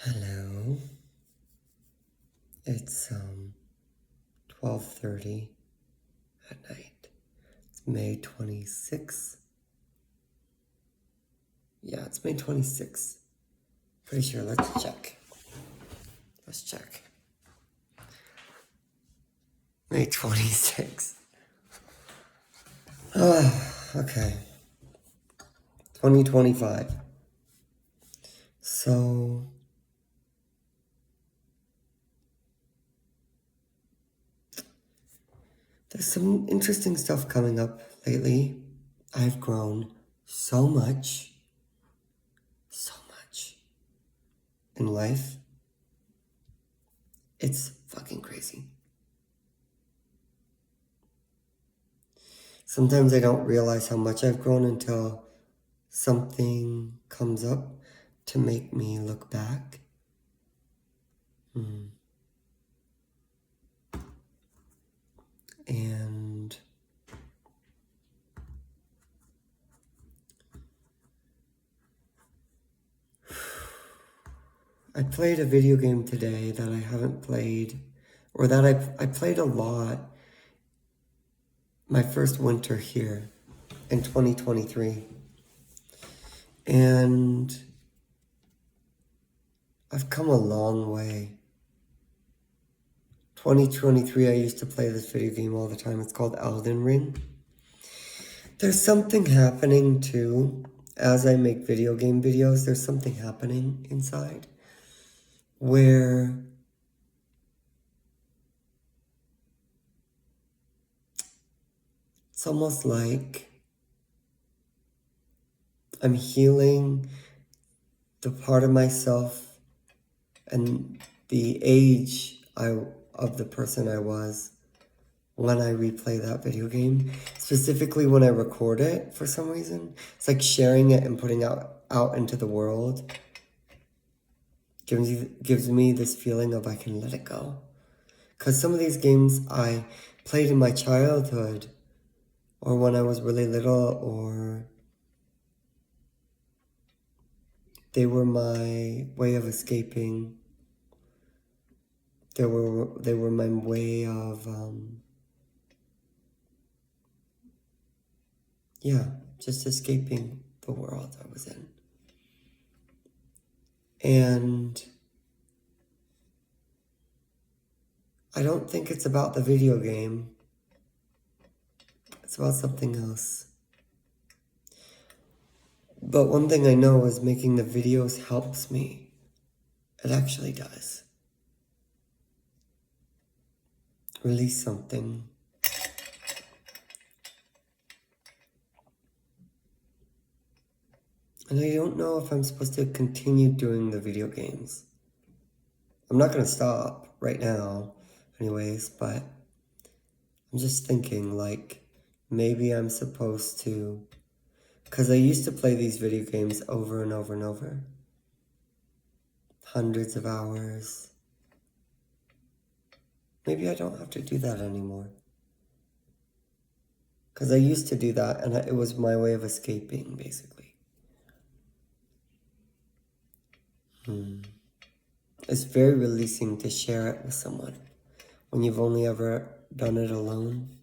Hello. It's 12:30 at night. It's May 26th. Yeah, it's May 26th. Pretty sure. Let's check. Let's check. May 26th. Okay. 2025. So there's some interesting stuff coming up lately. I've grown so much in life. It's fucking crazy. Sometimes I don't realize how much I've grown until something comes up to make me look back. And I played a video game today that I haven't played, or that I played a lot my first winter here in 2023. And I've come a long way. 2023, I used to play this video game all the time. It's called Elden Ring. There's something happening too. As I make video game videos, there's something happening inside where it's almost like I'm healing the part of myself and the age of the person I was when I replay that video game, specifically when I record it for some reason. It's like sharing it and putting out into the world gives me this feeling of I can let it go. Because some of these games I played in my childhood or when I was really little, or they were my way of escaping. They were my way of just escaping the world I was in. And I don't think it's about the video game. It's about something else. But one thing I know is making the videos helps me. It actually does. Release something. And I don't know if I'm supposed to continue doing the video games. I'm not going to stop right now, anyways, but I'm just thinking, like, maybe I'm supposed to, because I used to play these video games over and over and over. Hundreds of hours. Maybe I don't have to do that anymore. Because I used to do that, and it was my way of escaping, basically. It's very releasing to share it with someone when you've only ever done it alone.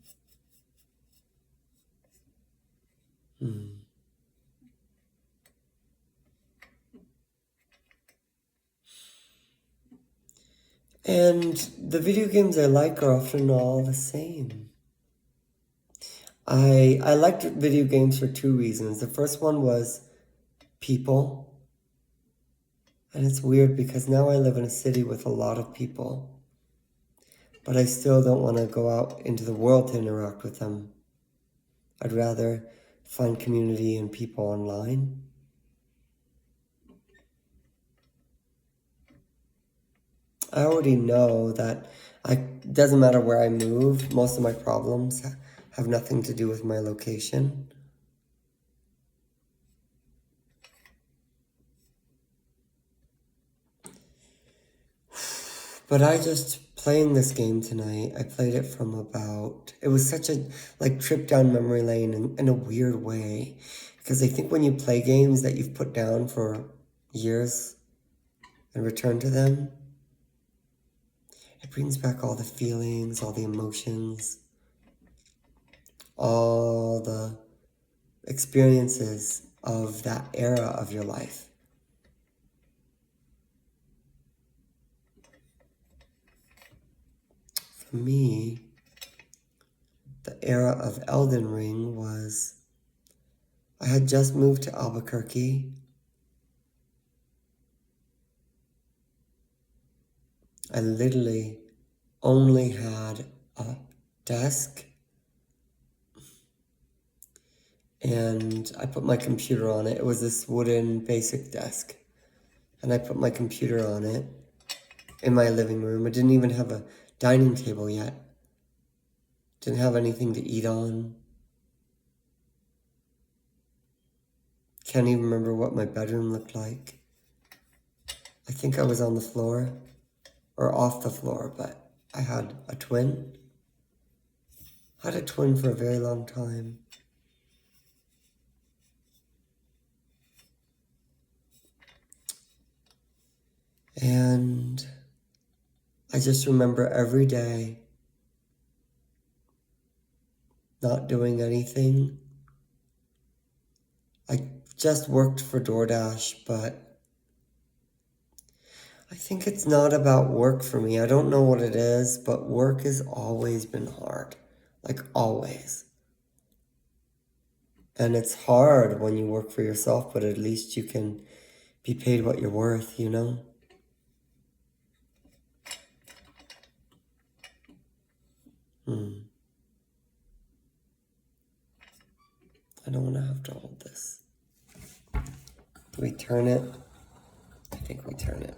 And the video games I like are often all the same. I liked video games for two reasons. The first one was people. And it's weird because now I live in a city with a lot of people. But I still don't want to go out into the world to interact with them. I'd rather find community and people online. I already know that it doesn't matter where I move, most of my problems have nothing to do with my location. But I just playing this game tonight, I played it from it was such a trip down memory lane in a weird way. Because I think when you play games that you've put down for years, and return to them, it brings back all the feelings, all the emotions, all the experiences of that era of your life. For me, the era of Elden Ring was, I had just moved to Albuquerque. I literally only had a desk, and I put my computer on it. It was this wooden basic desk, and I put my computer on it in my living room. I didn't even have a dining table yet. Didn't have anything to eat on. Can't even remember what my bedroom looked like. I think I was on the floor or off the floor, but I had a twin. I had a twin for a very long time. And I just remember every day not doing anything. I just worked for DoorDash, but I think it's not about work for me. I don't know what it is, but work has always been hard. Like, always. And it's hard when you work for yourself, but at least you can be paid what you're worth, you know? I don't want to have to hold this. Do we turn it? I think we turn it.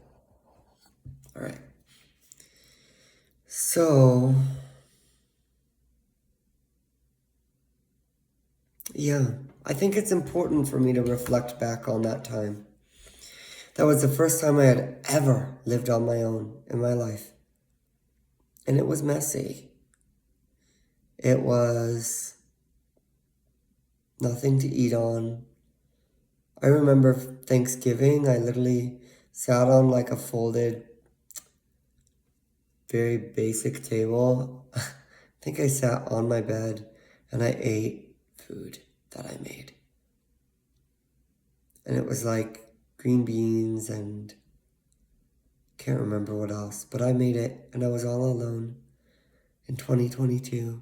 All right. So, yeah, I think it's important for me to reflect back on that time. That was the first time I had ever lived on my own in my life. And it was messy. It was nothing to eat on. I remember Thanksgiving, I literally sat on like a folded, very basic table. I think I sat on my bed and I ate food that I made. And it was like green beans and can't remember what else, but I made it and I was all alone in 2022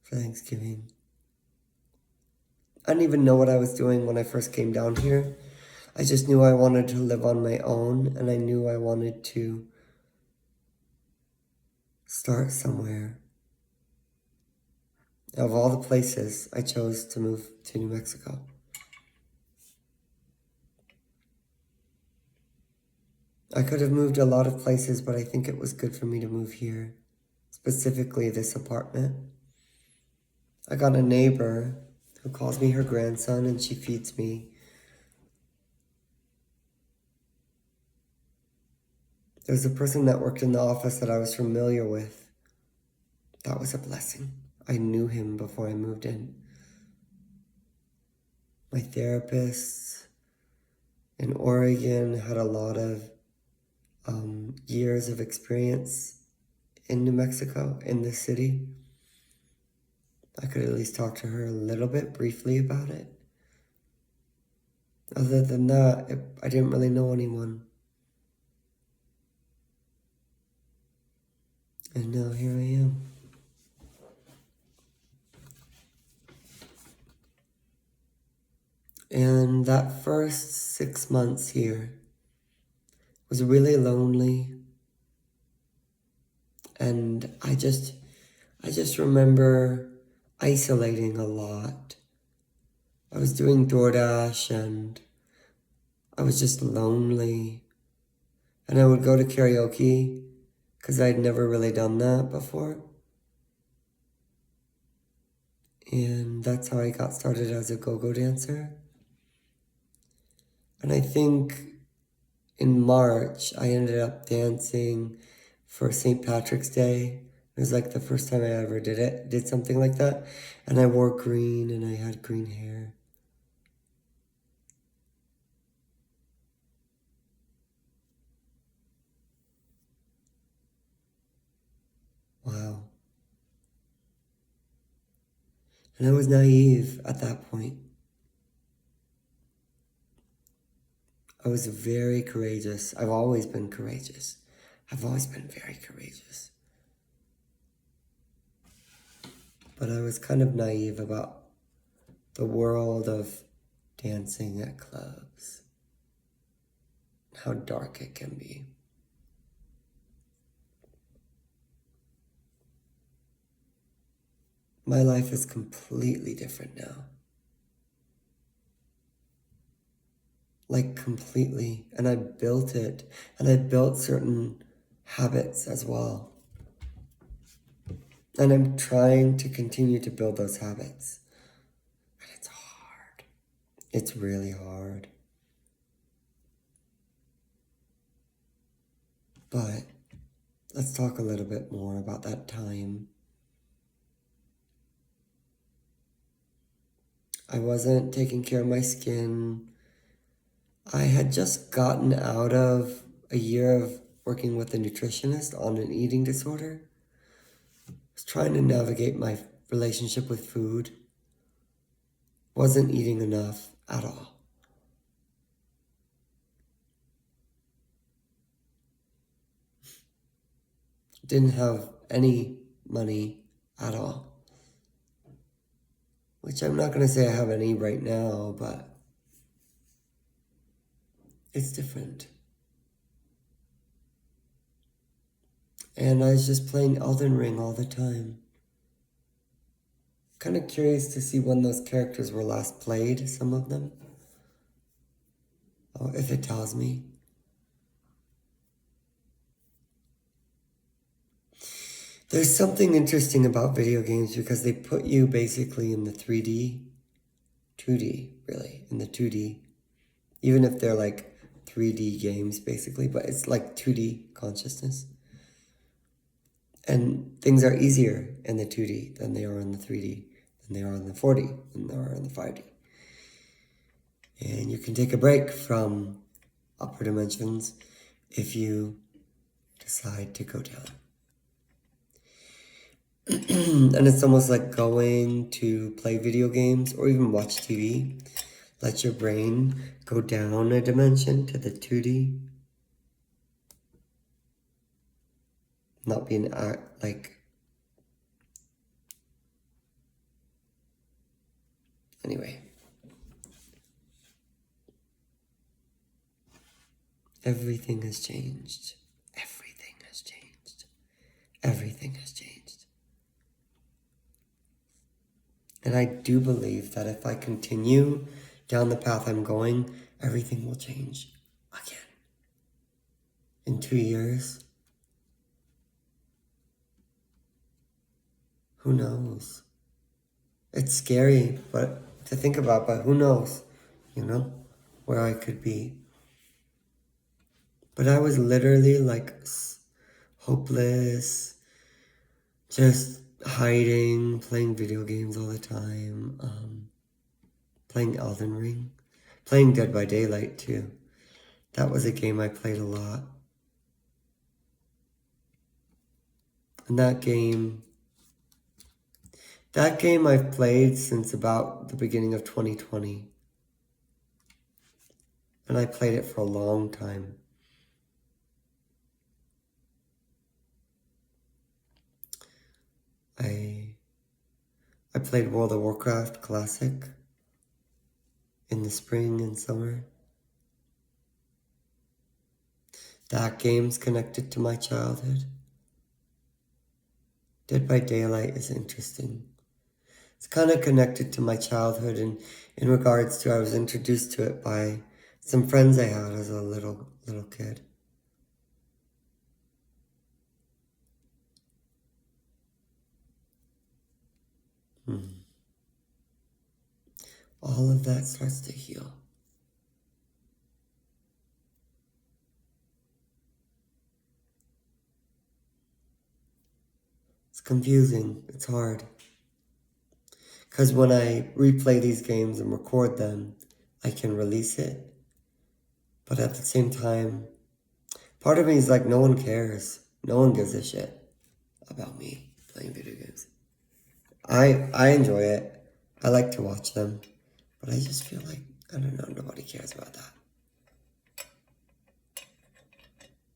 for Thanksgiving. I didn't even know what I was doing when I first came down here. I just knew I wanted to live on my own, and I knew I wanted to start somewhere. Of all the places, I chose to move to New Mexico. I could have moved a lot of places, but I think it was good for me to move here, specifically this apartment. I got a neighbor who calls me her grandson, and she feeds me. There was a person that worked in the office that I was familiar with. That was a blessing. I knew him before I moved in. My therapist in Oregon had a lot of years of experience in New Mexico, in this city. I could at least talk to her a little bit briefly about it. Other than that, I didn't really know anyone. And now here I am. And that first 6 months here was really lonely. And I just remember isolating a lot. I was doing DoorDash and I was just lonely. And I would go to karaoke because I'd never really done that before. And that's how I got started as a go-go dancer. And I think in March, I ended up dancing for St. Patrick's Day. It was like the first time I ever did something like that. And I wore green and I had green hair. And I was naive at that point. I was very courageous. I've always been courageous. I've always been very courageous. But I was kind of naive about the world of dancing at clubs, how dark it can be. My life is completely different now. Like completely. And I built it. And I built certain habits as well. And I'm trying to continue to build those habits. And it's hard. It's really hard. But let's talk a little bit more about that time. I wasn't taking care of my skin. I had just gotten out of a year of working with a nutritionist on an eating disorder. I was trying to navigate my relationship with food. Wasn't eating enough at all. Didn't have any money at all. Which I'm not going to say I have any right now, but it's different. And I was just playing Elden Ring all the time. Kind of curious to see when those characters were last played, some of them. Oh, if it tells me. There's something interesting about video games because they put you basically in the 3D, 2D, really, in the 2D. Even if they're like 3D games, basically, but it's like 2D consciousness. And things are easier in the 2D than they are in the 3D, than they are in the 4D, than they are in the 5D. And you can take a break from upper dimensions if you decide to go down. And it's almost like going to play video games or even watch TV. Let your brain go down a dimension to the 2D. Not being like... Anyway. Everything has changed. Everything has changed. Everything has changed. And I do believe that if I continue down the path I'm going, everything will change again. In 2 years. Who knows? It's scary to think about, but who knows, where I could be. But I was literally like hopeless, just hiding, playing video games all the time, playing Elden Ring, playing Dead by Daylight too. That was a game I played a lot. And that game I've played since about the beginning of 2020. And I played it for a long time. I played World of Warcraft Classic in the spring and summer. That game's connected to my childhood. Dead by Daylight is interesting. It's kind of connected to my childhood in regards to I was introduced to it by some friends I had as a little kid. All of that starts to heal. It's confusing. It's hard. Because when I replay these games and record them, I can release it. But at the same time, part of me is like, no one cares. No one gives a shit about me playing video games. I enjoy it. I like to watch them, but I just feel like, I don't know, nobody cares about that.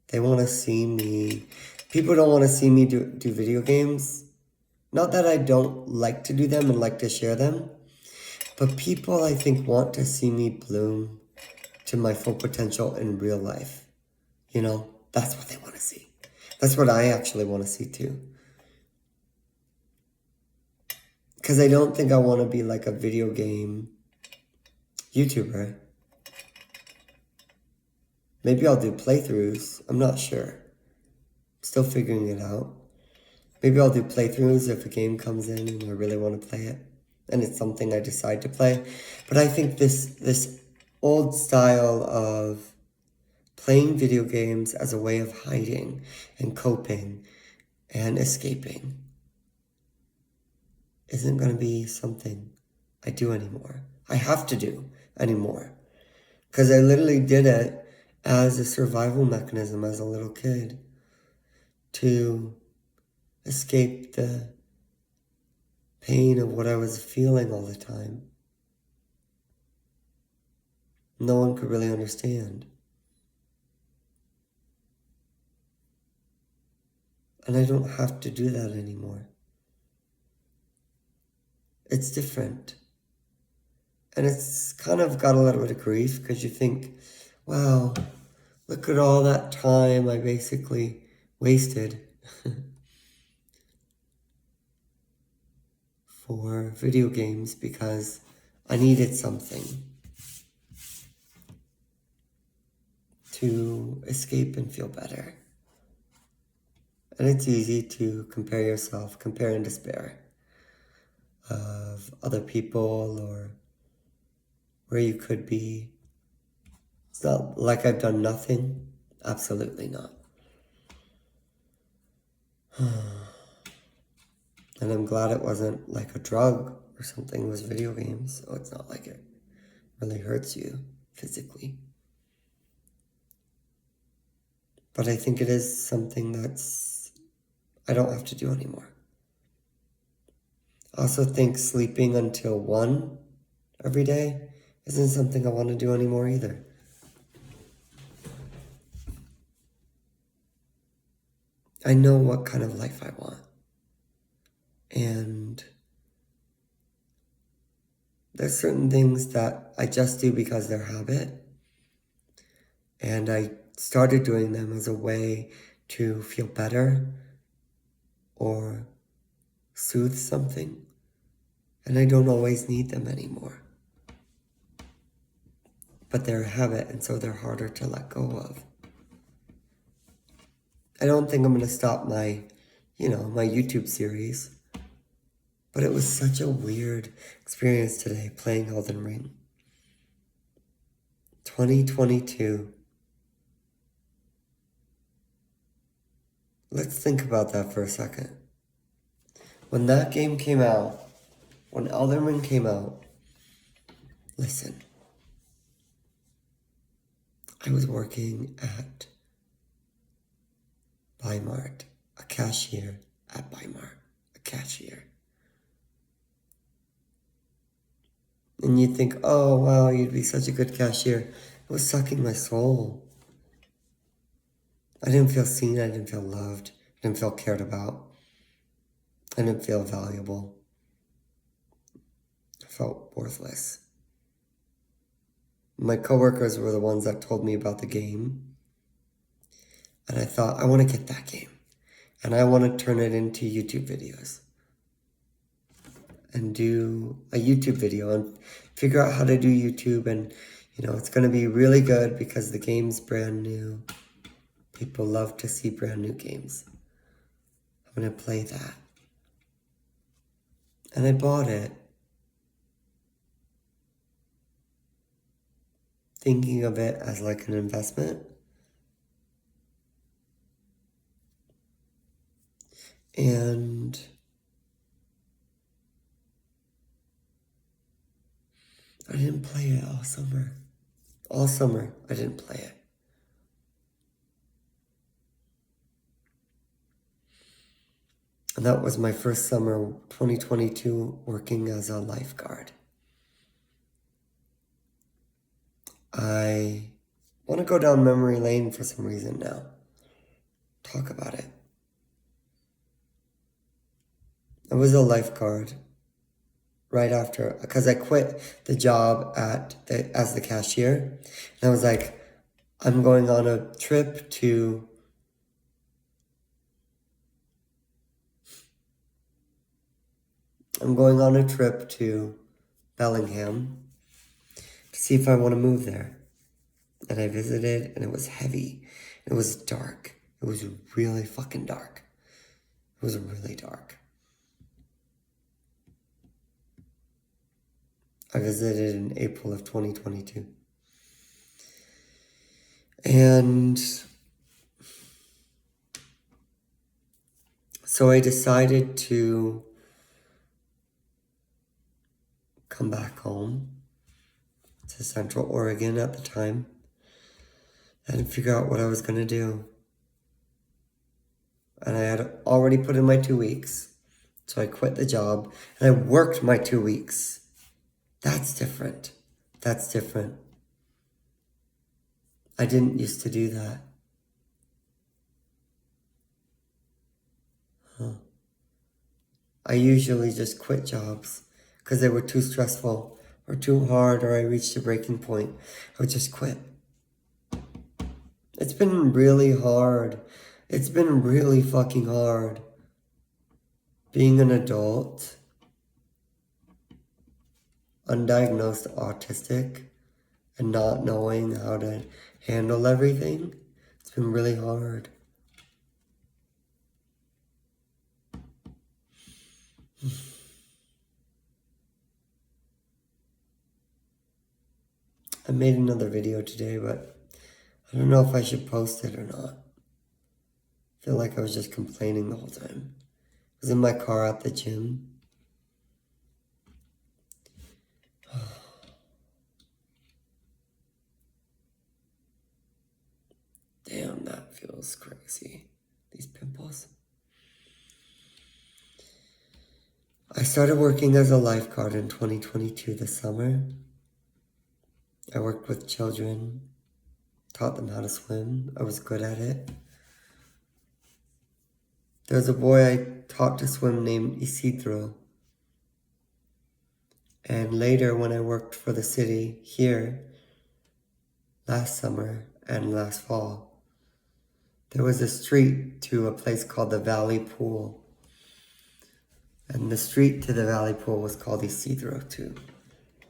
They want to see me. People don't want to see me do video games. Not that I don't like to do them and like to share them, but people, I think, want to see me bloom to my full potential in real life. You know, that's what they want to see. That's what I actually want to see too. Because I don't think I want to be like a video game YouTuber. Maybe I'll do playthroughs. I'm not sure. Still figuring it out. Maybe I'll do playthroughs if a game comes in and I really want to play it. And it's something I decide to play. But I think this old style of playing video games as a way of hiding and coping and escaping isn't going to be something I do anymore. I have to do anymore. Because I literally did it as a survival mechanism as a little kid to escape the pain of what I was feeling all the time. No one could really understand. And I don't have to do that anymore. It's different. And it's kind of got a little bit of grief because you think, wow, look at all that time I basically wasted for video games because I needed something to escape and feel better. And it's easy to compare yourself, compare and despair of other people or where you could be. It's not like I've done nothing. Absolutely not. And I'm glad it wasn't like a drug or something. It was video games, so it's not like it really hurts you physically. But I think it is something that's I don't have to do anymore. I also think sleeping until 1 every day isn't something I want to do anymore either. I know what kind of life I want. And there's certain things that I just do because they're habit. And I started doing them as a way to feel better or soothe something. And I don't always need them anymore. But they're a habit, and so they're harder to let go of. I don't think I'm going to stop my YouTube series. But it was such a weird experience today playing Elden Ring. 2022. Let's think about that for a second. When that game came out, when Elden Ring came out, listen. I was working at Bi-Mart, a cashier at Bi-Mart, a cashier. And you'd think, oh, wow, you'd be such a good cashier. It was sucking my soul. I didn't feel seen, I didn't feel loved, I didn't feel cared about. I didn't feel valuable. I felt worthless. My coworkers were the ones that told me about the game. And I thought, I want to get that game. And I want to turn it into YouTube videos. And do a YouTube video and figure out how to do YouTube. And, it's going to be really good because the game's brand new. People love to see brand new games. I'm going to play that. And I bought it. Thinking of it as like an investment. And I didn't play it all summer. All summer, I didn't play it. And that was my first summer, 2022, working as a lifeguard. I want to go down memory lane for some reason now. Talk about it. I was a lifeguard right after, because I quit the job as the cashier. And I was like, I'm going on a trip to Bellingham to see if I want to move there. And I visited, and it was heavy. It was dark. It was really fucking dark. It was really dark. I visited in April of 2022. And so I decided to come back home to Central Oregon at the time and figure out what I was going to do. And I had already put in my 2 weeks. So I quit the job and I worked my 2 weeks. That's different. That's different. I didn't used to do that. I usually just quit jobs because they were too stressful or too hard, or I reached a breaking point. I would just quit. It's been really hard. It's been really fucking hard being an adult, undiagnosed autistic, and not knowing how to handle everything. It's been really hard. I made another video today, but I don't know if I should post it or not. I feel like I was just complaining the whole time. I was in my car at the gym. Damn, that feels crazy. These pimples. I started working as a lifeguard in 2022 this summer. I worked with children, taught them how to swim. I was good at it. There was a boy I taught to swim named Isidro. And later, when I worked for the city here, last summer and last fall, there was a street to a place called the Valley Pool. And the street to the Valley Pool was called Isidro too.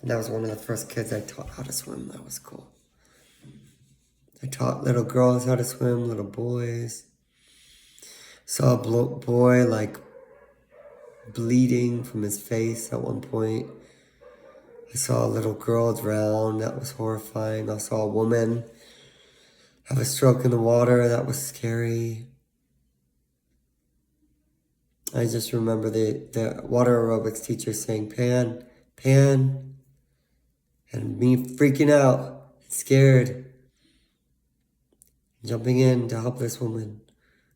And that was one of the first kids I taught how to swim. That was cool. I taught little girls how to swim, little boys. Saw a boy like bleeding from his face at one point. I saw a little girl drown. That was horrifying. I saw a woman have a stroke in the water. That was scary. I just remember the water aerobics teacher saying, "Pan, Pan," and me freaking out, scared, jumping in to help this woman.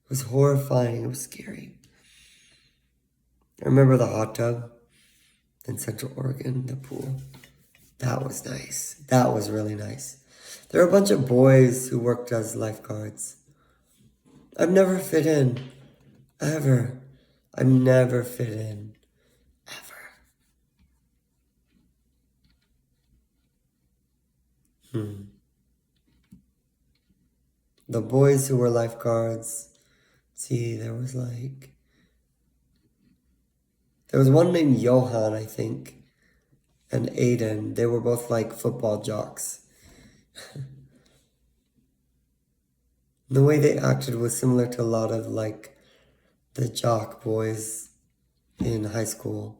It was horrifying. It was scary. I remember the hot tub in Central Oregon, the pool. That was nice. That was really nice. There were a bunch of boys who worked as lifeguards. I've never fit in. Ever. I've never fit in. Ever. The boys who were lifeguards, see, there was one named Johan, I think, and Aiden. They were both like football jocks. The way they acted was similar to a lot of like the jock boys in high school.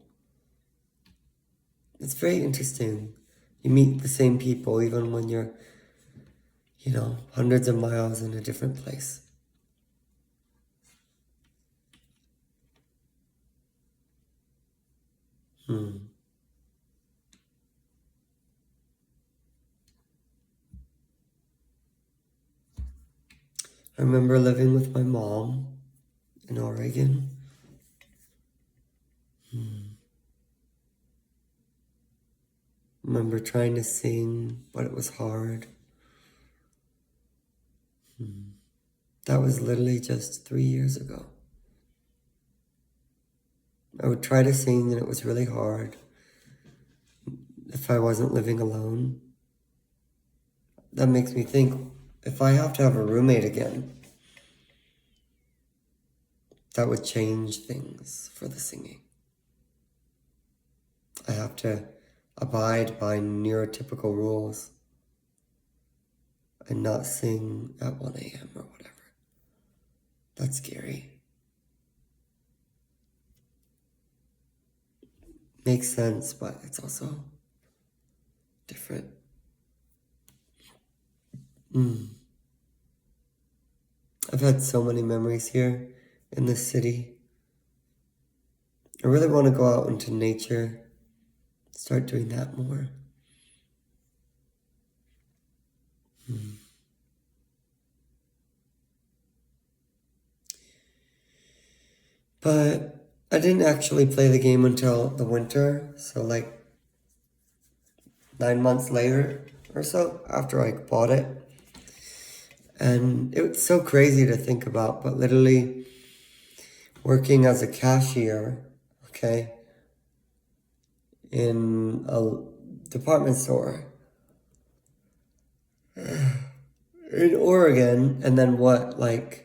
It's very interesting. You meet the same people even when you're, hundreds of miles in a different place. I remember living with my mom in Oregon. Remember trying to sing, but it was hard. That was literally just 3 years ago. I would try to sing and it was really hard if I wasn't living alone. That makes me think, if I have to have a roommate again, that would change things for the singing. I have to abide by neurotypical rules and not sing at 1 a.m. or whatever. That's scary. Makes sense, but it's also different. I've had so many memories here in this city. I really want to go out into nature, start doing that more. But I didn't actually play the game until the winter, so like 9 months later or so after I bought it. And it's so crazy to think about, but literally working as a cashier, okay, in a department store in Oregon, and then what, like,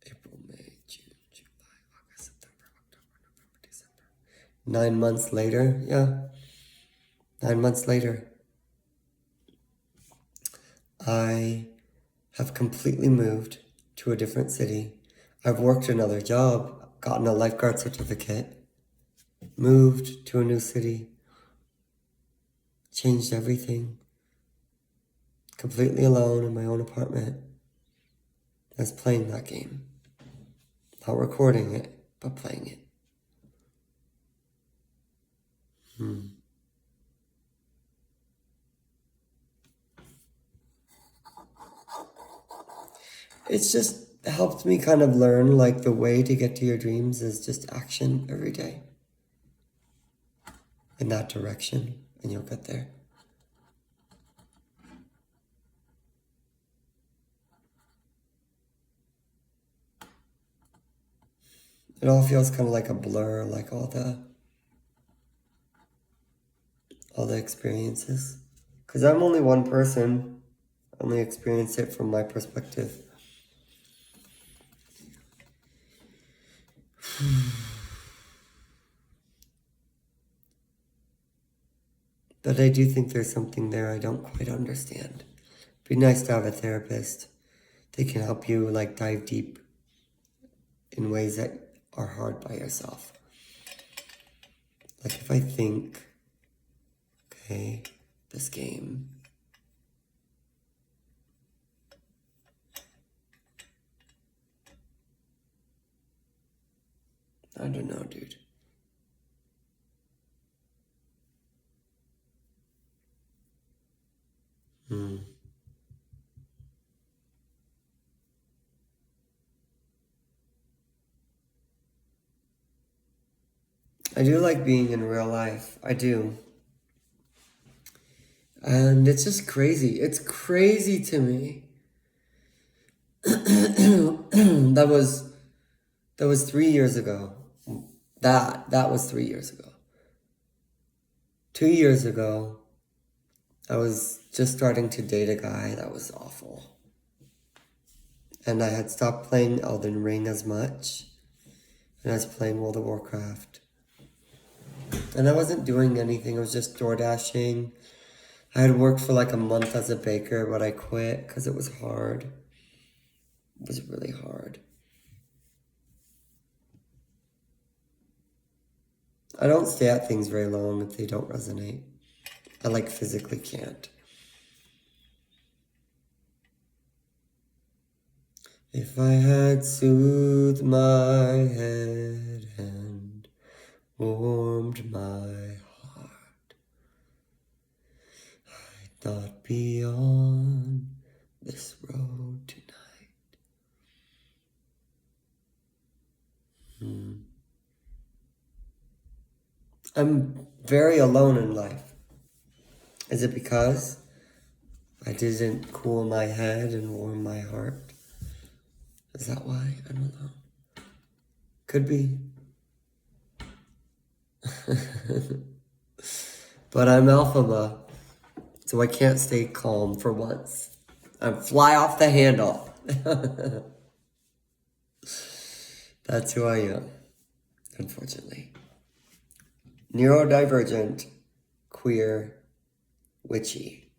April, May, June, July, August, September, October, November, December. 9 months later, yeah, 9 months later, I have completely moved to a different city. I've worked another job, gotten a lifeguard certificate, moved to a new city, changed everything, completely alone in my own apartment. I was playing that game. Not recording it, but playing it. It's just helped me kind of learn, like, the way to get to your dreams is just action every day in that direction, and you'll get there. It all feels kind of like a blur, like all the experiences. Because I'm only one person, I only experience it from my perspective. But I do think there's something there I don't quite understand. It'd be nice to have a therapist. They can help you, like, dive deep in ways that are hard by yourself. Like, if I think, okay, this game, I don't know, dude. I do like being in real life. I do. And it's just crazy. It's crazy to me. that was 3 years ago. That was 3 years ago. 2 years ago, I was just starting to date a guy that was awful. And I had stopped playing Elden Ring as much. And I was playing World of Warcraft. And I wasn't doing anything. I was just door dashing. I had worked for like a month as a baker, but I quit because it was hard. It was really hard. I don't stay at things very long if they don't resonate. I like physically can't. If I had soothed my head and warmed my heart, not be on this road tonight. I'm very alone in life. Is it because I didn't cool my head and warm my heart? Is that why I'm alone? Could be. But I'm alphaba, so I can't stay calm for once. I'm fly off the handle. That's who I am, unfortunately. Neurodivergent, queer, witchy.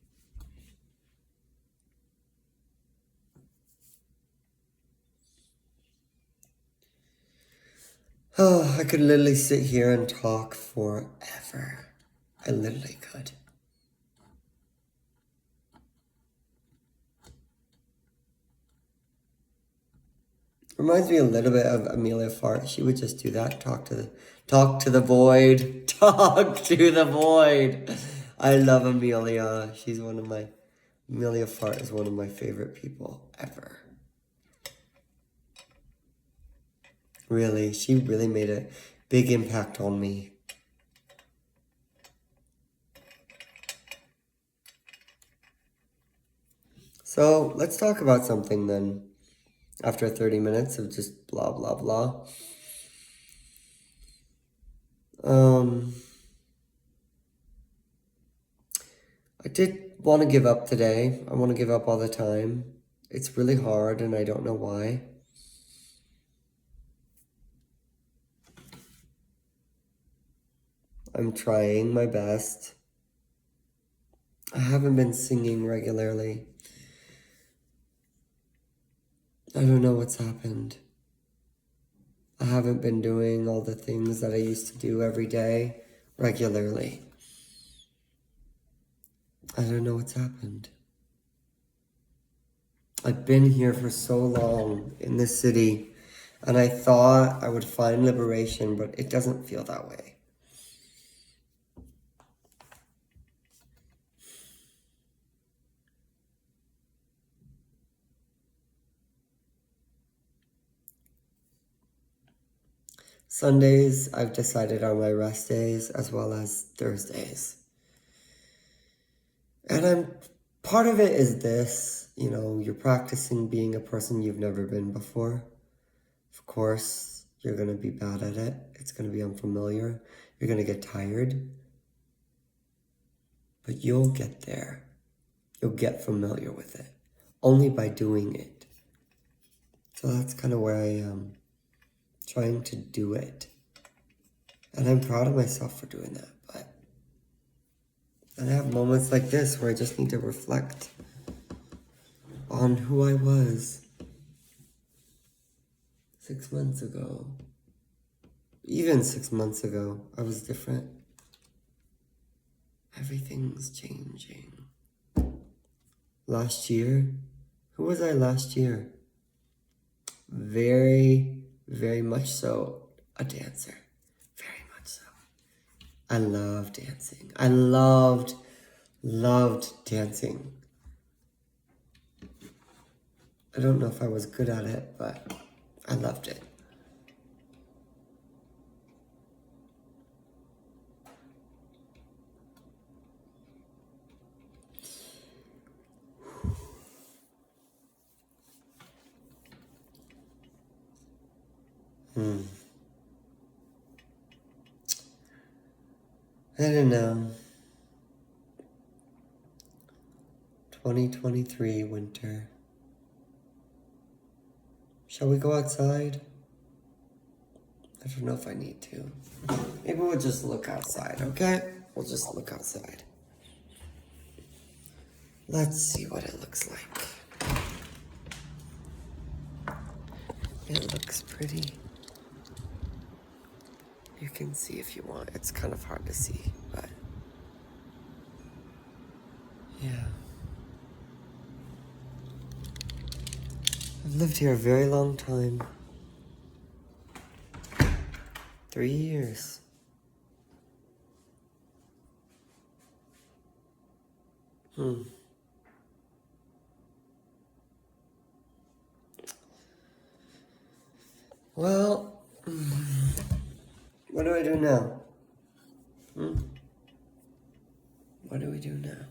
Oh, I could literally sit here and talk forever. I literally could. Reminds me a little bit of Amelia Fart. She would just do that. Talk to the void. Talk to the void. I love Amelia. Amelia Fart is one of my favorite people ever. Really, she really made a big impact on me. So let's talk about something then. After 30 minutes of just blah, blah, blah. I did want to give up today. I want to give up all the time. It's really hard and I don't know why. I'm trying my best. I haven't been singing regularly. I don't know what's happened. I haven't been doing all the things that I used to do every day regularly. I don't know what's happened. I've been here for so long in this city, and I thought I would find liberation, but it doesn't feel that way. Sundays, I've decided, are my rest days, as well as Thursdays. And part of it is this, you're practicing being a person you've never been before. Of course, you're going to be bad at it. It's going to be unfamiliar. You're going to get tired. But you'll get there. You'll get familiar with it. Only by doing it. So that's kind of where I am. Trying to do it. And I'm proud of myself for doing that. And I have moments like this where I just need to reflect on who I was 6 months ago. Even 6 months ago, I was different. Everything's changing. Last year, who was I last year? Very, very much so a dancer. Very much so. I love dancing. I loved dancing. I don't know if I was good at it, but I loved it. I don't know. 2023 winter. Shall we go outside? I don't know if I need to. Maybe we'll just look outside, okay? We'll just look outside. Let's see what it looks like. It looks pretty. You can see if you want. It's kind of hard to see, but yeah. I've lived here a very long time. 3 years. Hmm. Well, what do I do now? What do we do now?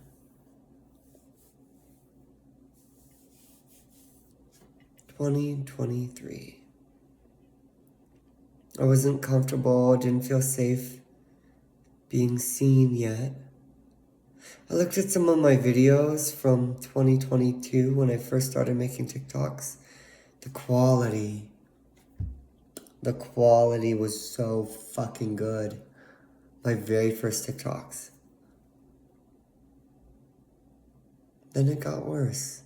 $20.23. I wasn't comfortable, didn't feel safe being seen yet. I looked at some of my videos from 2022 when I first started making TikToks. The quality was so fucking good. My very first TikToks. Then it got worse.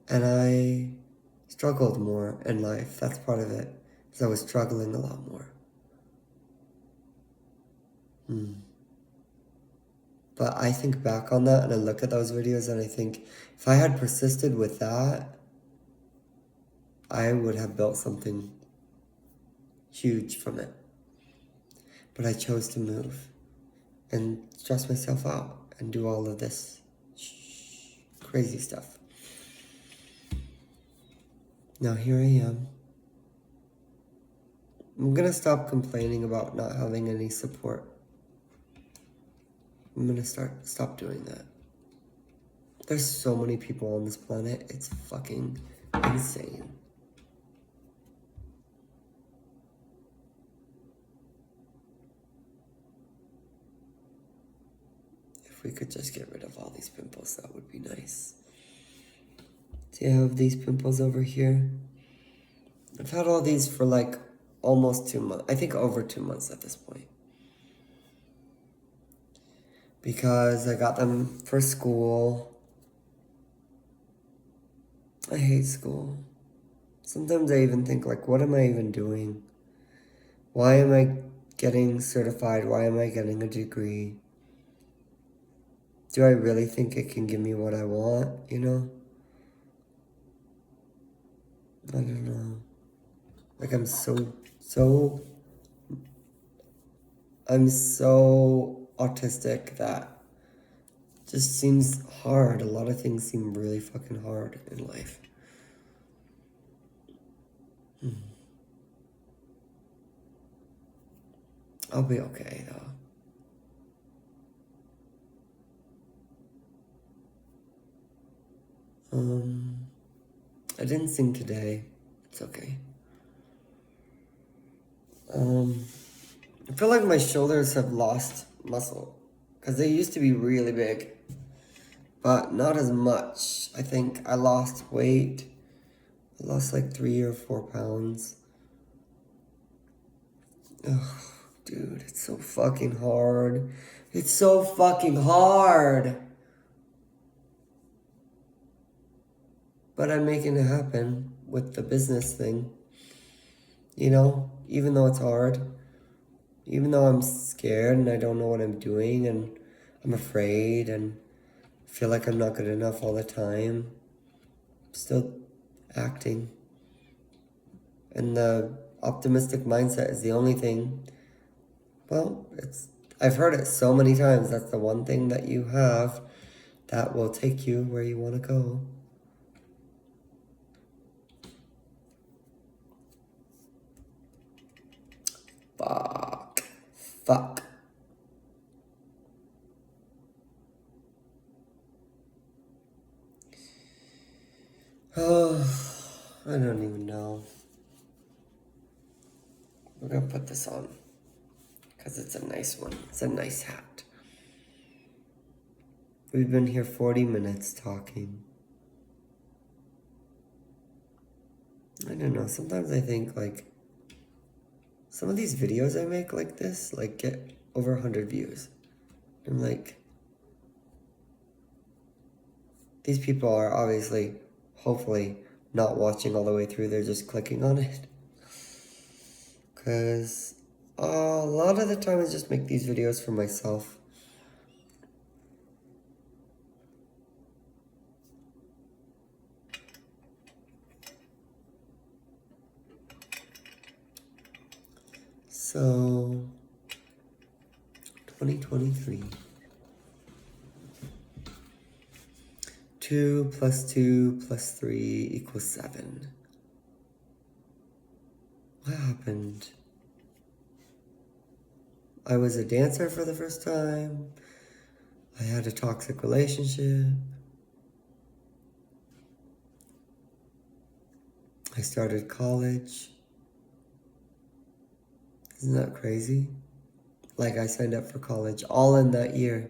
And I struggled more in life. That's part of it. Because I was struggling a lot more. But I think back on that and I look at those videos and I think if I had persisted with that, I would have built something huge from it. But I chose to move and stress myself out and do all of this crazy stuff. Now here I am. I'm gonna stop complaining about not having any support. I'm gonna stop doing that. There's so many people on this planet, it's fucking insane. If we could just get rid of all these pimples, that would be nice. Do you have these pimples over here? I've had all these for like almost 2 months. I think over 2 months at this point. Because I got them for school. I hate school. Sometimes I even think like, what am I even doing? Why am I getting certified? Why am I getting a degree? Do I really think it can give me what I want, you know? I don't know. Like I'm so autistic that just seems hard. A lot of things seem really fucking hard in life. I'll be okay though. I didn't sing today. It's okay. I feel like my shoulders have lost muscle because they used to be really big, but not as much. I think I lost weight. I lost like 3 or 4 pounds. Ugh, dude, it's so fucking hard. It's so fucking hard. But I'm making it happen with the business thing. You know, even though it's hard, even though I'm scared and I don't know what I'm doing and I'm afraid and feel like I'm not good enough all the time, I'm still acting. And the optimistic mindset is the only thing. Well, I've heard it so many times. That's the one thing that you have that will take you where you want to go. Fuck. Oh, I don't even know. We're gonna put this on because it's a nice one. It's a nice hat. We've been here 40 minutes talking. I don't know. Sometimes I think like some of these videos I make like this like get over 100 views. I'm like, these people are obviously, hopefully, not watching all the way through. They're just clicking on it. Because a lot of the time I just make these videos for myself. So, 2023. 2 plus 2 plus 3 equals 7. What happened? I was a dancer for the first time. I had a toxic relationship. I started college. Isn't that crazy? Like, I signed up for college all in that year.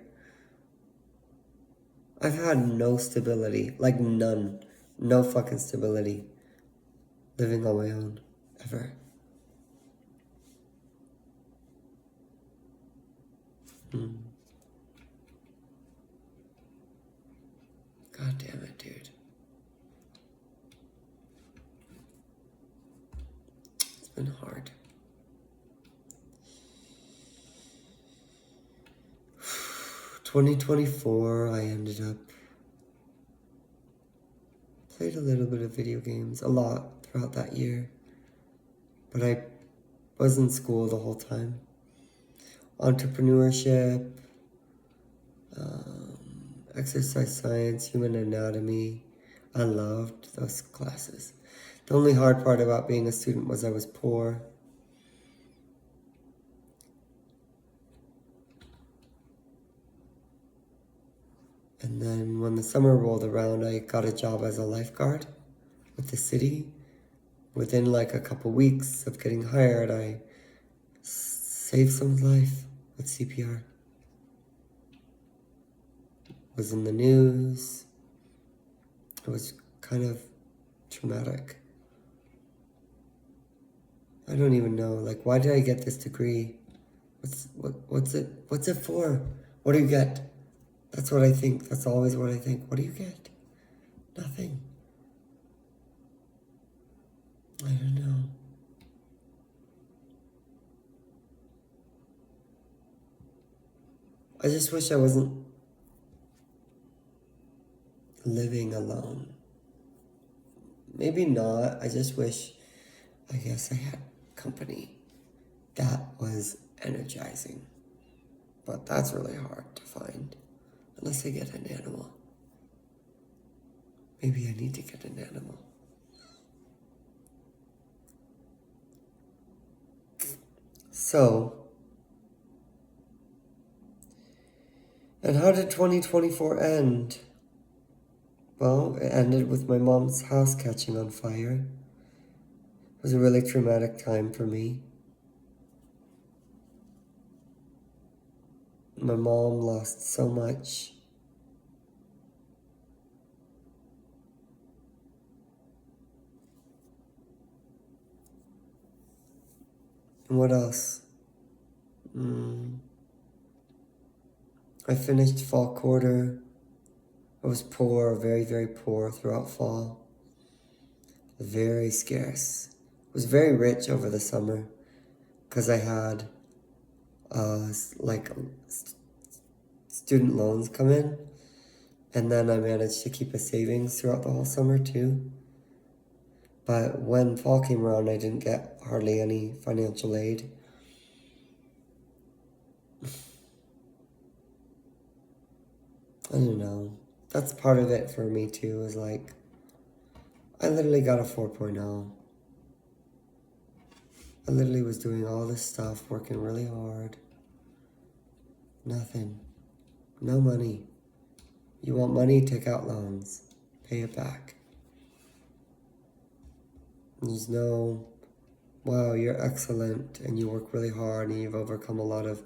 I've had no stability, like none. No fucking stability. Living on my own, ever. God damn it, dude. It's been hard. 2024, I ended up played a little bit of video games, a lot throughout that year, but I was in school the whole time. Entrepreneurship, exercise science, human anatomy. I loved those classes. The only hard part about being a student was I was poor. And then when the summer rolled around, I got a job as a lifeguard with the city. Within like a couple weeks of getting hired, I saved someone's life with CPR. Was in the news. It was kind of traumatic. I don't even know. Like, why did I get this degree? What's it for? What do you get? That's what I think. That's always what I think. What do you get? Nothing. I don't know. I just wish I wasn't living alone. Maybe not. I just wish, I guess I had company that was energizing. But that's really hard to find. Unless I get an animal. Maybe I need to get an animal. So, and how did 2024 end? Well, it ended with my mom's house catching on fire. It was a really traumatic time for me. My mom lost so much. And what else? I finished fall quarter. I was poor, very, very poor throughout fall. Very scarce. I was very rich over the summer because I had student loans come in, and then I managed to keep a savings throughout the whole summer too. But when fall came around, I didn't get hardly any financial aid. I don't know. That's part of it for me too, is like, I literally got a 4.0. I literally was doing all this stuff, working really hard. Nothing. No money. You want money? Take out loans. Pay it back. There's no, wow, you're excellent and you work really hard and you've overcome a lot of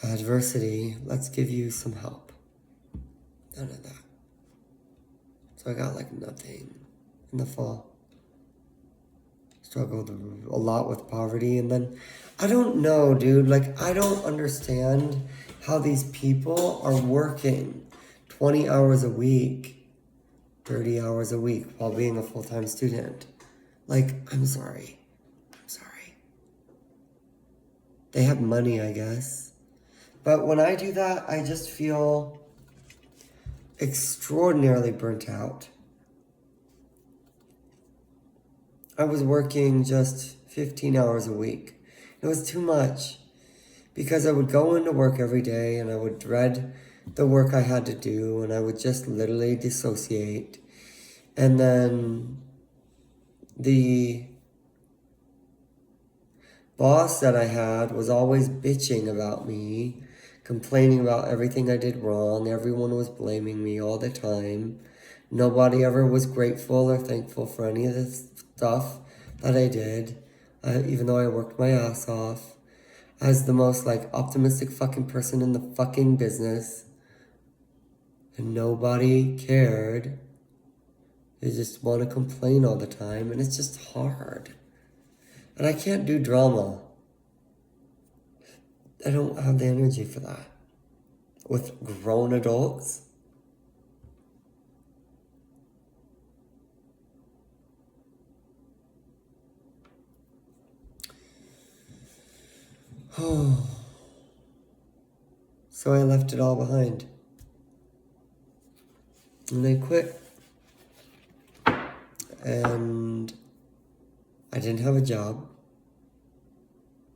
adversity. Let's give you some help. None of that. So I got like nothing in the fall. Struggled a lot with poverty. And then, I don't know, dude. Like, I don't understand how these people are working 20 hours a week, 30 hours a week while being a full-time student. Like, I'm sorry. They have money, I guess. But when I do that, I just feel extraordinarily burnt out. I was working just 15 hours a week. It was too much because I would go into work every day and I would dread the work I had to do, and I would just literally dissociate. And then the boss that I had was always bitching about me, complaining about everything I did wrong. Everyone was blaming me all the time. Nobody ever was grateful or thankful for any of the stuff that I did, even though I worked my ass off. As the most optimistic fucking person in the fucking business. And nobody cared. They just want to complain all the time, and it's just hard. And I can't do drama. I don't have the energy for that. With grown adults. Oh. So I left it all behind. And I quit. And I didn't have a job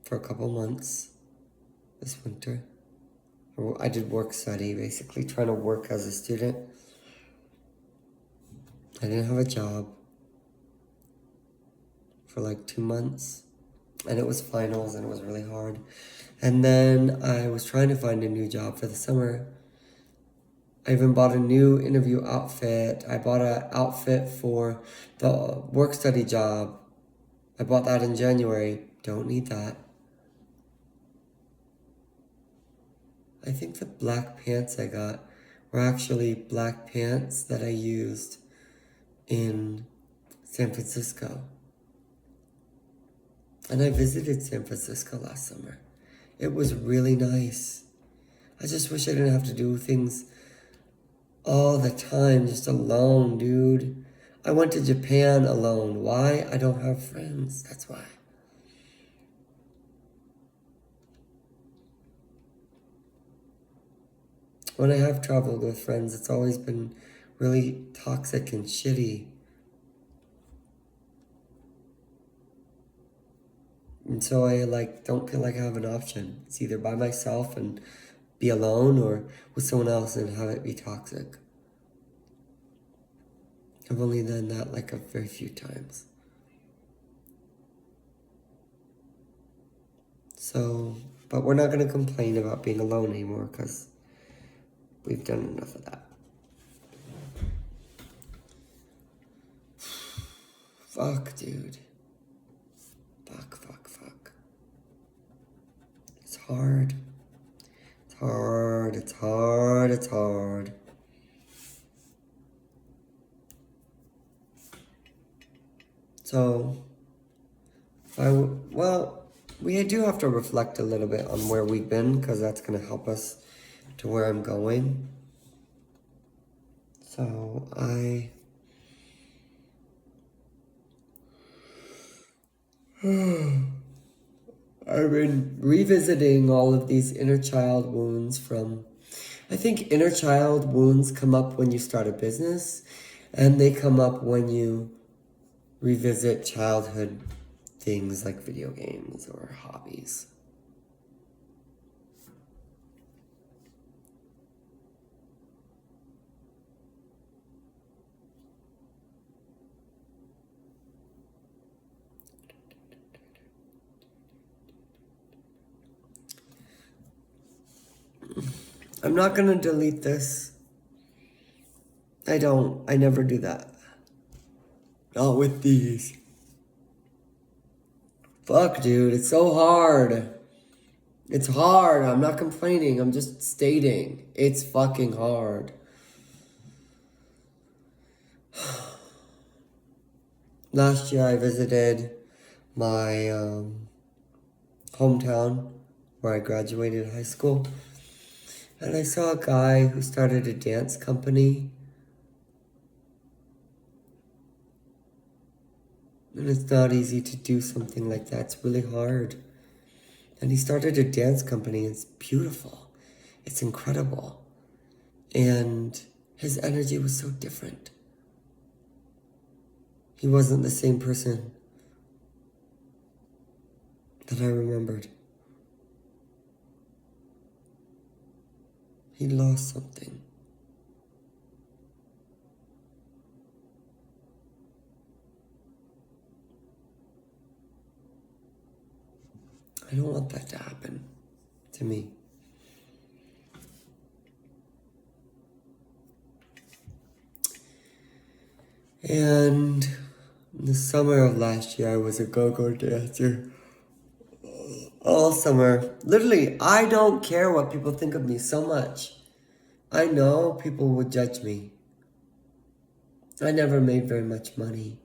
for a couple months this winter. I did work study, basically trying to work as a student. I didn't have a job for 2 months. And it was finals and it was really hard. And then I was trying to find a new job for the summer. I even bought a new interview outfit. I bought an outfit for the work study job. I bought that in January. Don't need that. I think the black pants I got were actually black pants that I used in San Francisco. And I visited San Francisco last summer. It was really nice. I just wish I didn't have to do things all the time, just alone, dude. I went to Japan alone. Why? I don't have friends. That's why. When I have traveled with friends, it's always been really toxic and shitty. And so I don't feel like I have an option. It's either by myself and be alone or with someone else and have it be toxic. I've only done that a very few times. So, but we're not going to complain about being alone anymore because we've done enough of that. Fuck, dude. Fuck. It's hard. It's hard. So, we do have to reflect a little bit on where we've been because that's going to help us to where I'm going. So, I've been revisiting all of these inner child wounds I think inner child wounds come up when you start a business, and they come up when you revisit childhood things like video games or hobbies. I'm not gonna delete this. I never do that. Not with these. Fuck, dude, it's so hard. It's hard. I'm not complaining. I'm just stating. It's fucking hard. Last year I visited my hometown where I graduated high school. And I saw a guy who started a dance company. And it's not easy to do something like that. It's really hard. And he started a dance company. It's beautiful. It's incredible. And his energy was so different. He wasn't the same person that I remembered. He lost something. I don't want that to happen to me. And in the summer of last year, I was a go-go dancer. All summer. Literally, I don't care what people think of me so much. I know people would judge me. I never made very much money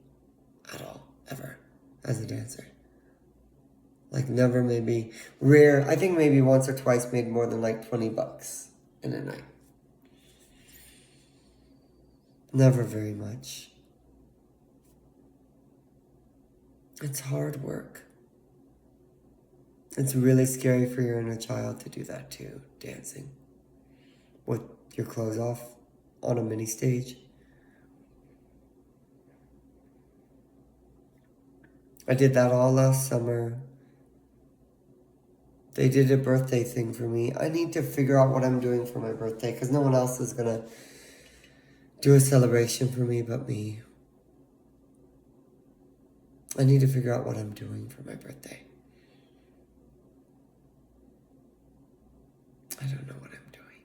at all, ever, as a dancer. Like, never, maybe, rare. I think maybe once or twice made more than like $20 in a night. Never very much. It's hard work. It's really scary for your inner child to do that too, dancing. With your clothes off on a mini stage. I did that all last summer. They did a birthday thing for me. I need to figure out what I'm doing for my birthday because no one else is gonna do a celebration for me but me. I need to figure out what I'm doing for my birthday. I don't know what I'm doing.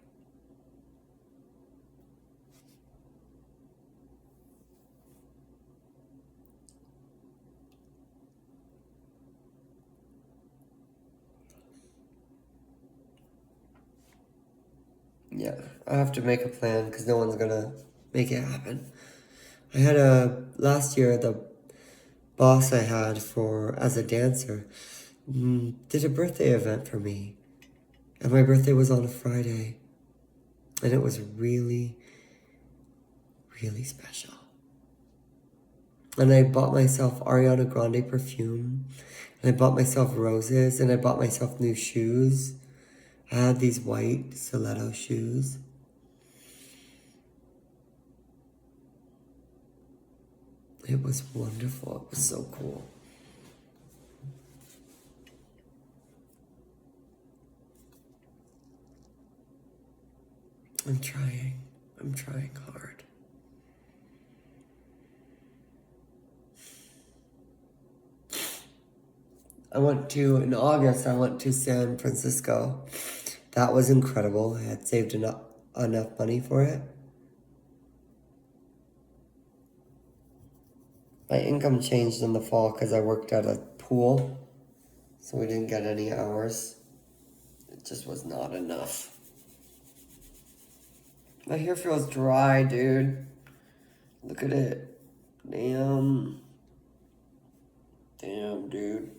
Yeah, I have to make a plan because no one's gonna make it happen. I had last year, the boss I had as a dancer did a birthday event for me. And my birthday was on a Friday. And it was really, really special. And I bought myself Ariana Grande perfume. And I bought myself roses. And I bought myself new shoes. I had these white stiletto shoes. It was wonderful. It was so cool. I'm trying. I'm trying hard. In August, I went to San Francisco. That was incredible. I had saved enough money for it. My income changed in the fall because I worked at a pool. So we didn't get any hours. It just was not enough. My hair feels dry, dude. Look at it. Damn. Damn, dude.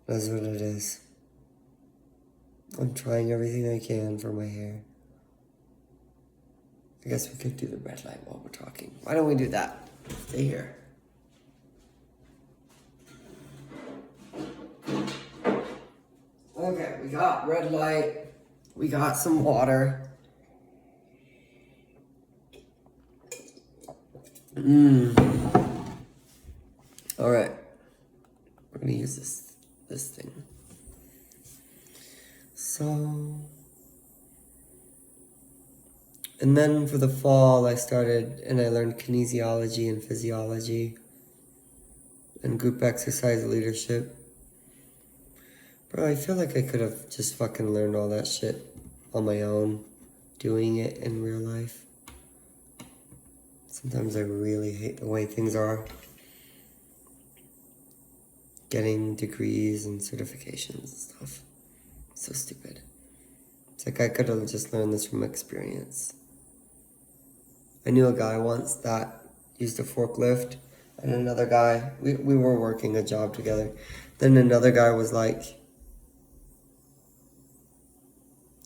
That's what it is. I'm trying everything I can for my hair. I guess we could do the red light while we're talking. Why don't we do that? Stay here. Okay, we got red light. We got some water. All right. We're gonna use this thing. So, and then for the fall, I learned kinesiology and physiology and group exercise leadership. Bro, I feel like I could have just fucking learned all that shit on my own, doing it in real life. Sometimes I really hate the way things are. Getting degrees and certifications and stuff. So stupid. It's like I could have just learned this from experience. I knew a guy once that used a forklift, and another guy, we were working a job together. Then another guy was like,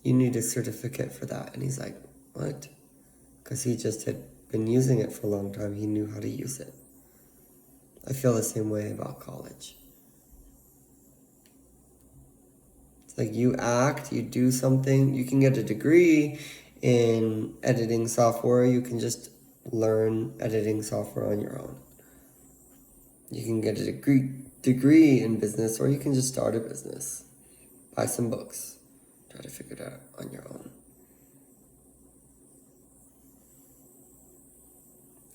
you need a certificate for that. And he's like, what? Because he just had been using it for a long time. He knew how to use it. I feel the same way about college. It's like you act, you do something, you can get a degree in editing software. You can just learn editing software on your own. You can get a degree in business, or you can just start a business. Buy some books. Try to figure it out on your own.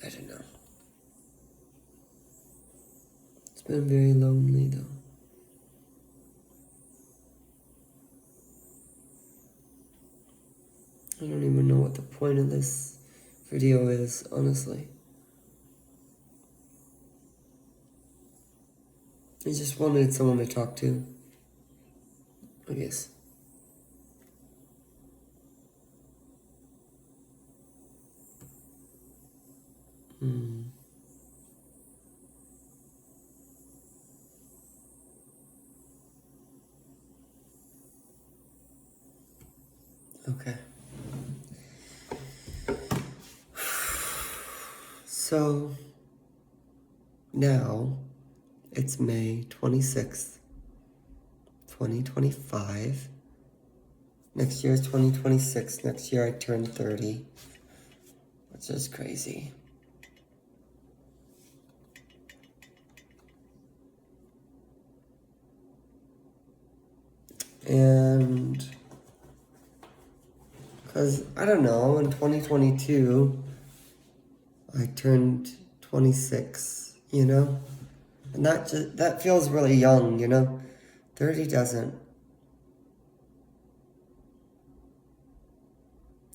I don't know. It's been very lonely though. I don't even know what the point of this video is, honestly. I just wanted someone to talk to, I guess. Okay. So, now, it's May 26th, 2025. Next year is 2026. Next year I turn 30, which is crazy. And, because, I don't know, in 2022, I turned 26, you know? And that feels really young, you know? 30 doesn't.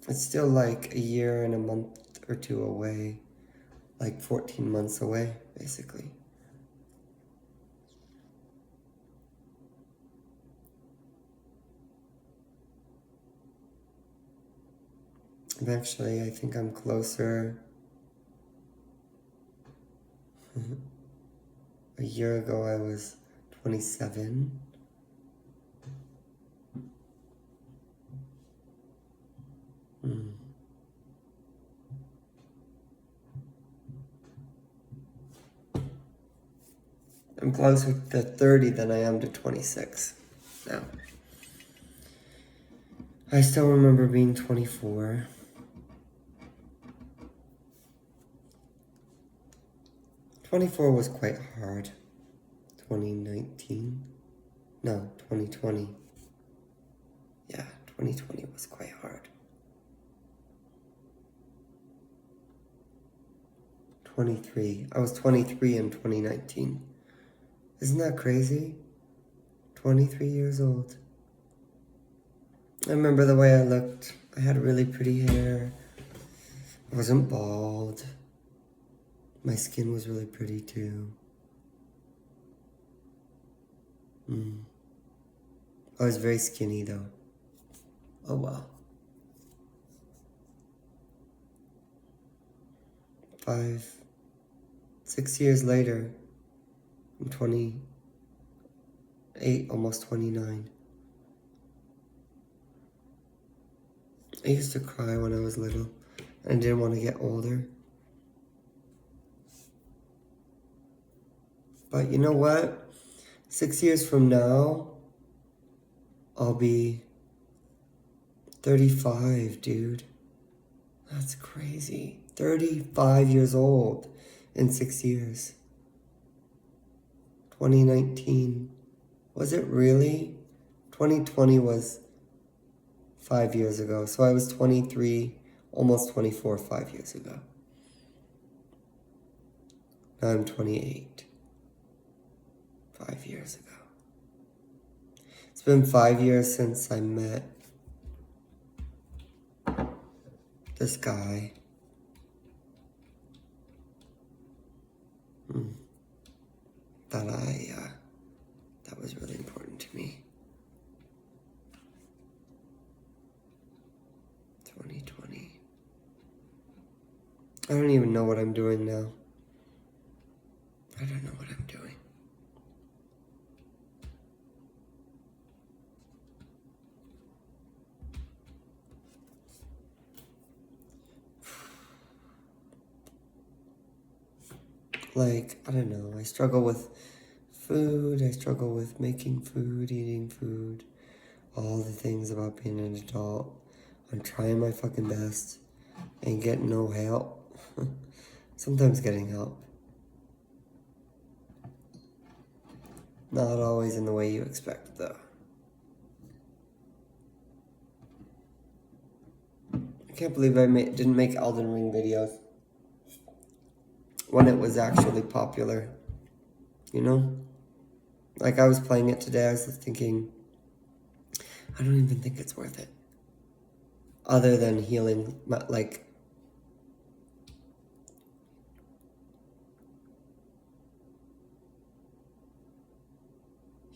It's still like a year and a month or two away. Like 14 months away, basically. Eventually, I think I'm closer. A year ago, I was 27. I'm closer to 30 than I am to 26 now. I still remember being 24. '24 was quite hard. 2019? No, 2020. Yeah, 2020 was quite hard. 23. I was 23 in 2019. Isn't that crazy? 23 years old. I remember the way I looked. I had really pretty hair. I wasn't bald. My skin was really pretty too. I was very skinny though. Oh well. 6 years later, I'm 28, almost 29. I used to cry when I was little, and I didn't want to get older. But you know what? 6 years from now, I'll be 35, dude. That's crazy. 35 years old in 6 years. 2019. Was it really? 2020 was 5 years ago. So I was 23, almost 24 5 years ago. Now I'm 28. 5 years ago. It's been 5 years since I met this guy. That was really important to me. 2020. I don't even know what I'm doing now. I don't know what I'm doing. Like, I don't know. I struggle with food. I struggle with making food, eating food. All the things about being an adult. I'm trying my fucking best and getting no help. Sometimes getting help. Not always in the way you expect, though. can't believe I didn't make Elden Ring videos when it was actually popular. You know? Like, I was playing it today, I was just thinking, I don't even think it's worth it. Other than healing, like...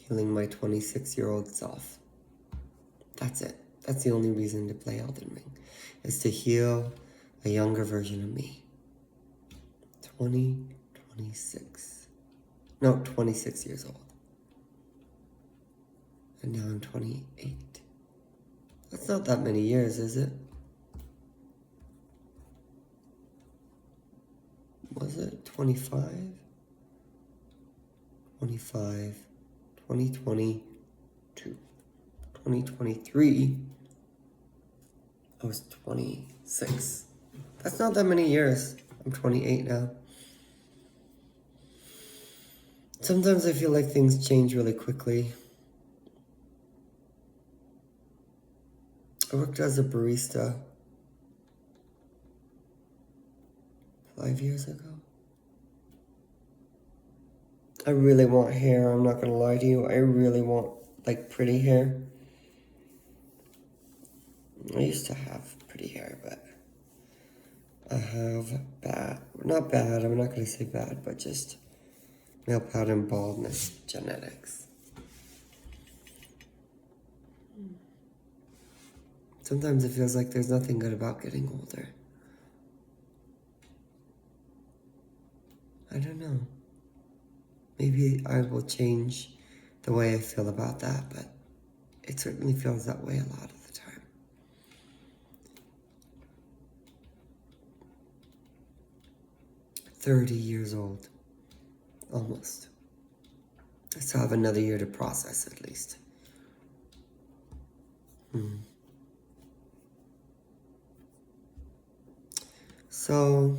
healing my 26-year-old self. That's it. That's the only reason to play Elden Ring. Is to heal a younger version of me. 26. No, 26 years old. And now I'm 28. That's not that many years, is it? Was it 25? 25. 2022. 2023. I was 26. That's not that many years. I'm 28 now. Sometimes I feel like things change really quickly. I worked as a barista 5 years ago. I really want hair, I'm not gonna lie to you. I really want, like, pretty hair. I used to have pretty hair, but I have not bad, I'm not gonna say bad, but just male pattern baldness genetics. Sometimes it feels like there's nothing good about getting older. I don't know. Maybe I will change the way I feel about that, but it certainly feels that way a lot of the time. "30 years old. Almost. I still have another year to process, at least. So,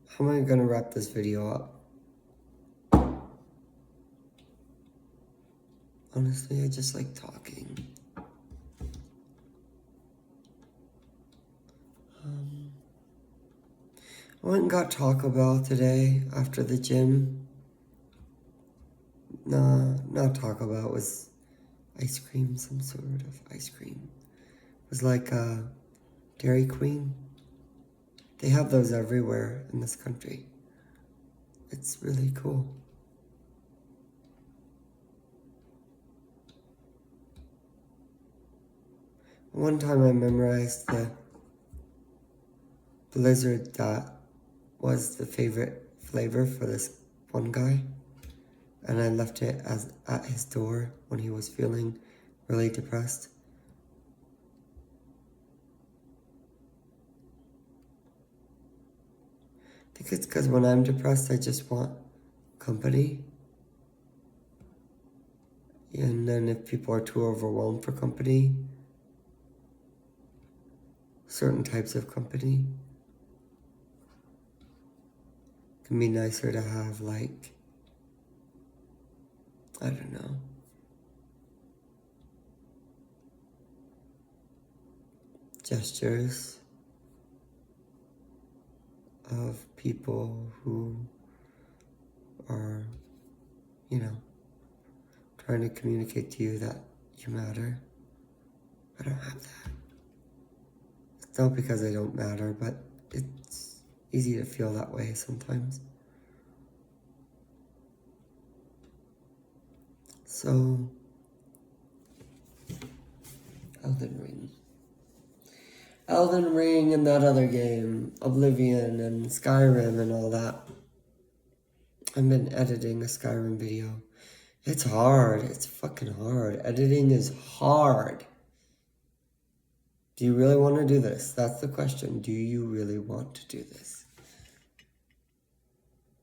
how am I gonna wrap this video up? Honestly, I just like talking. I went and got Taco Bell today after the gym. Nah, not Taco Bell, it was ice cream, some sort of ice cream. It was like Dairy Queen. They have those everywhere in this country. It's really cool. One time I memorized the Blizzard that was the favorite flavor for this one guy. And I left it at his door when he was feeling really depressed. I think it's because when I'm depressed, I just want company. And then if people are too overwhelmed for company, certain types of company, it can be nicer to have, like, I don't know, gestures of people who are, you know, trying to communicate to you that you matter. I don't have that. It's not because I don't matter, but it's easy to feel that way sometimes. So, Elden Ring and that other game, Oblivion and Skyrim and all that. I've been editing a Skyrim video. It's hard. It's fucking hard. Editing is hard. Do you really want to do this? That's the question. Do you really want to do this?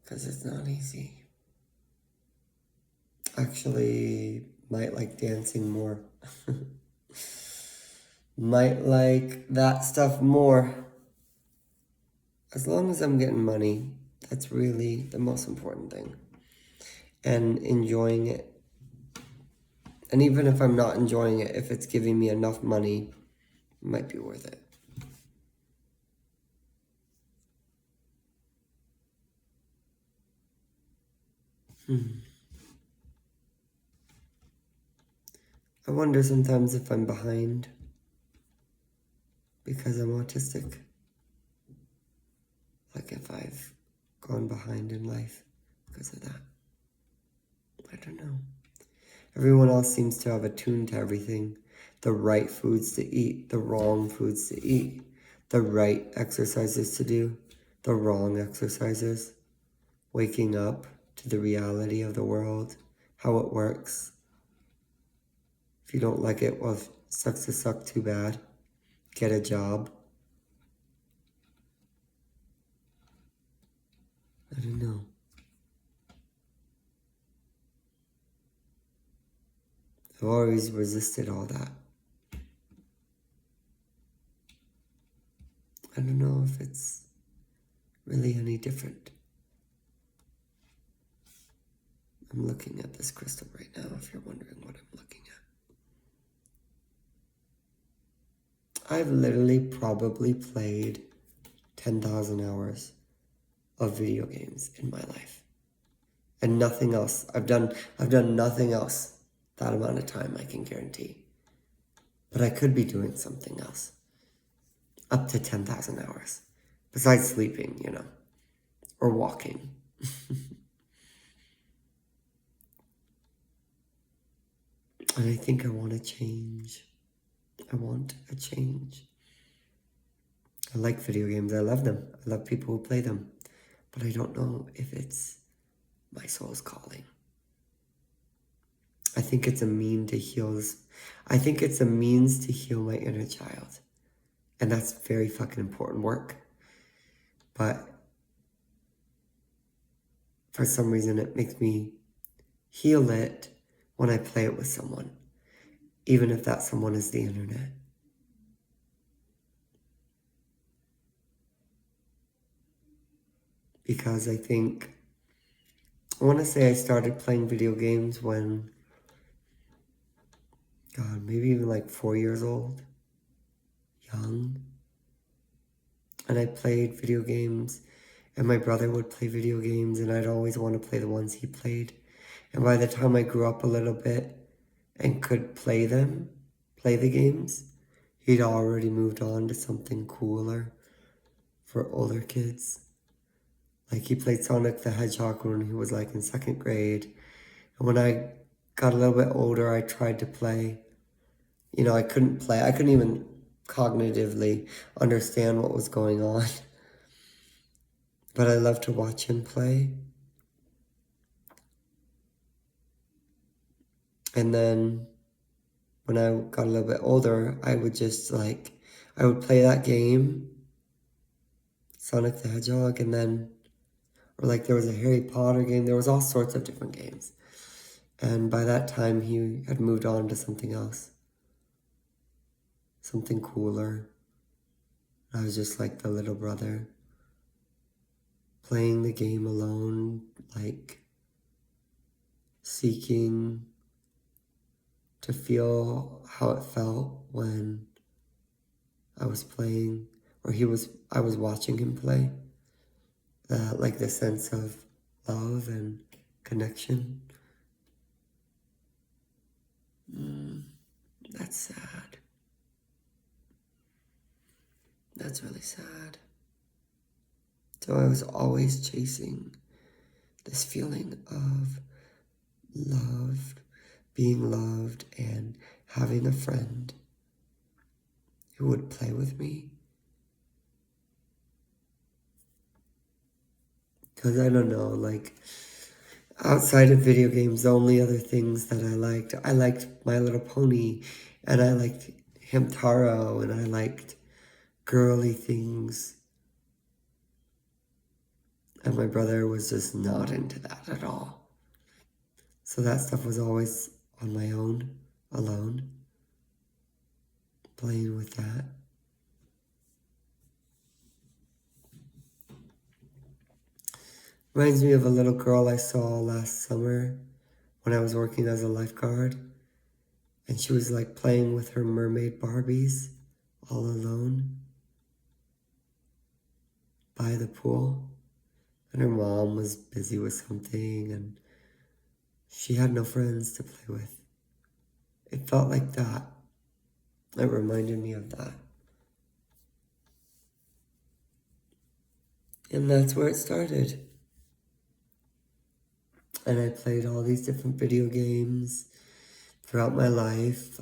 Because it's not easy. Actually, might like dancing more. Might like that stuff more. As long as I'm getting money, that's really the most important thing. And enjoying it. And even if I'm not enjoying it, if it's giving me enough money, it might be worth it. I wonder sometimes if I'm behind because I'm autistic. Like if I've gone behind in life because of that. I don't know. Everyone else seems to have attuned to everything. The right foods to eat, the wrong foods to eat, the right exercises to do, the wrong exercises. Waking up to the reality of the world, how it works. If you don't like it, well, it sucks to suck, too bad. Get a job. I don't know. I've always resisted all that. I don't know if it's really any different. I'm looking at this crystal right now, if you're wondering what I'm looking at. I've literally probably played 10,000 hours of video games in my life. And nothing else. I've done nothing else that amount of time, I can guarantee. But I could be doing something else. Up to 10,000 hours. Besides sleeping, or walking. And I think I want to change. I want a change. I like video games. I love them. I love people who play them. But I don't know if it's my soul's calling. I think it's a means to heal. I think it's a means to heal my inner child. And that's very fucking important work. But for some reason, it makes me heal it when I play it with someone. Even if that someone is the internet. Because I want to say I started playing video games when, God, maybe even like 4 years old. Young. And I played video games, and my brother would play video games, and I'd always want to play the ones he played. And by the time I grew up a little bit and could play the games, he'd already moved on to something cooler for older kids. Like he played Sonic the Hedgehog when he was like in 2nd grade. And when I got a little bit older, I tried to play. I couldn't play. I couldn't even cognitively understand what was going on. But I loved to watch him play. And then when I got a little bit older, I would just I would play that game, Sonic the Hedgehog, and then, or there was a Harry Potter game. There was all sorts of different games. And by that time, he had moved on to something else. Something cooler. I was just like the little brother. Playing the game alone, seeking to feel how it felt when I was playing, or I was watching him play. The sense of love and connection. That's sad. That's really sad. So I was always chasing this feeling of being loved, and having a friend who would play with me. Because I don't know, outside of video games, the only other things that I liked My Little Pony, and I liked Hamtaro, and I liked girly things. And my brother was just not into that at all. So that stuff was always on my own, alone, playing with that. Reminds me of a little girl I saw last summer when I was working as a lifeguard. And she was playing with her mermaid Barbies all alone by the pool. And her mom was busy with something, and she had no friends to play with. It felt like that. It reminded me of that. And that's where it started. And I played all these different video games throughout my life.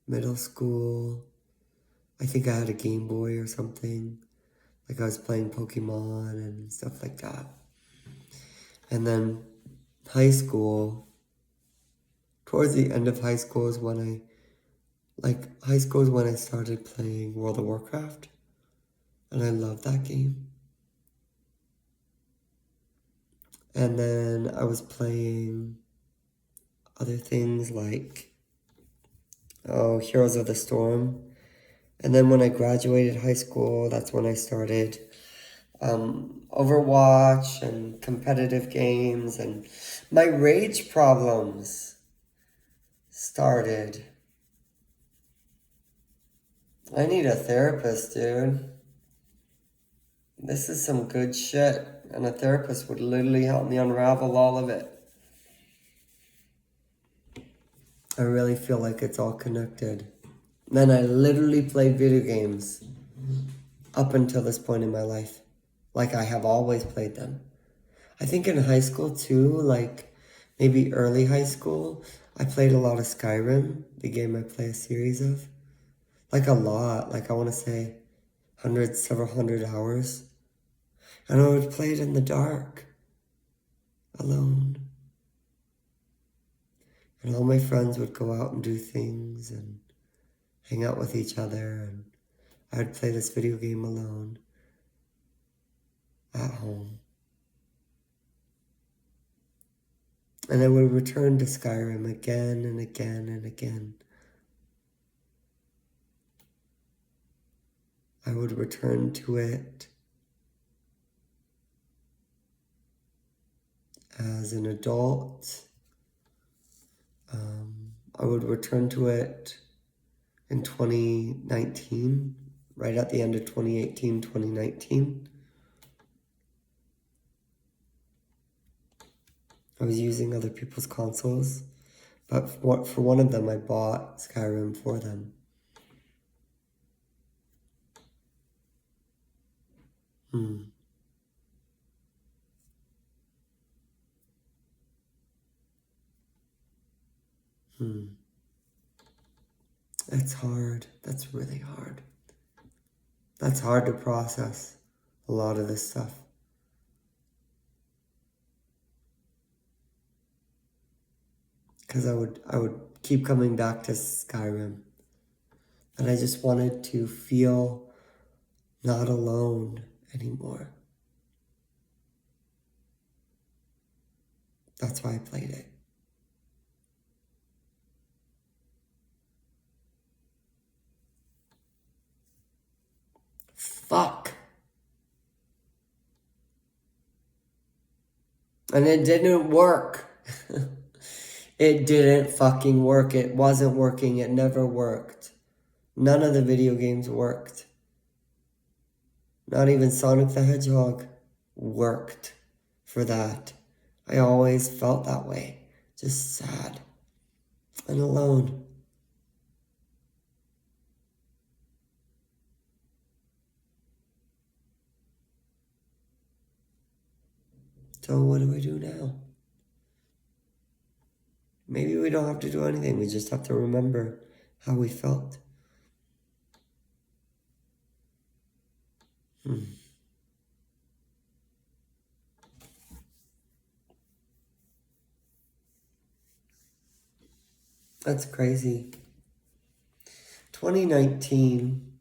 Middle school, I think I had a Game Boy or something. Like I was playing Pokemon and stuff like that. And then high school, towards the end of high school is when I started playing World of Warcraft. And I love that game. And then I was playing other things like, Heroes of the Storm. And then when I graduated high school, that's when I started Overwatch and competitive games, and my rage problems started. I need a therapist, dude. This is some good shit, and a therapist would literally help me unravel all of it. I really feel like it's all connected. Then I literally played video games up until this point in my life. Like I have always played them. I think in high school too, like maybe early high school, I played a lot of Skyrim, the game I play a series of. Like a lot, like I want to say several hundred hours. And I would play it in the dark, alone. And all my friends would go out and do things and hang out with each other, and I would play this video game alone at home. And I would return to Skyrim again and again and again. I would return to it as an adult. I would return to it in 2019, right at the end of 2018, 2019. I was using other people's consoles, but for one of them, I bought Skyrim for them. That's hard. That's really hard. That's hard to process, a lot of this stuff. Because I would keep coming back to Skyrim. And I just wanted to feel not alone anymore. That's why I played it. Fuck. And it didn't work. It didn't fucking work. It wasn't working. It never worked. None of the video games worked. Not even Sonic the Hedgehog worked for that. I always felt that way. Just sad and alone. So what do I do now? Maybe we don't have to do anything. We just have to remember how we felt. That's crazy. 2019,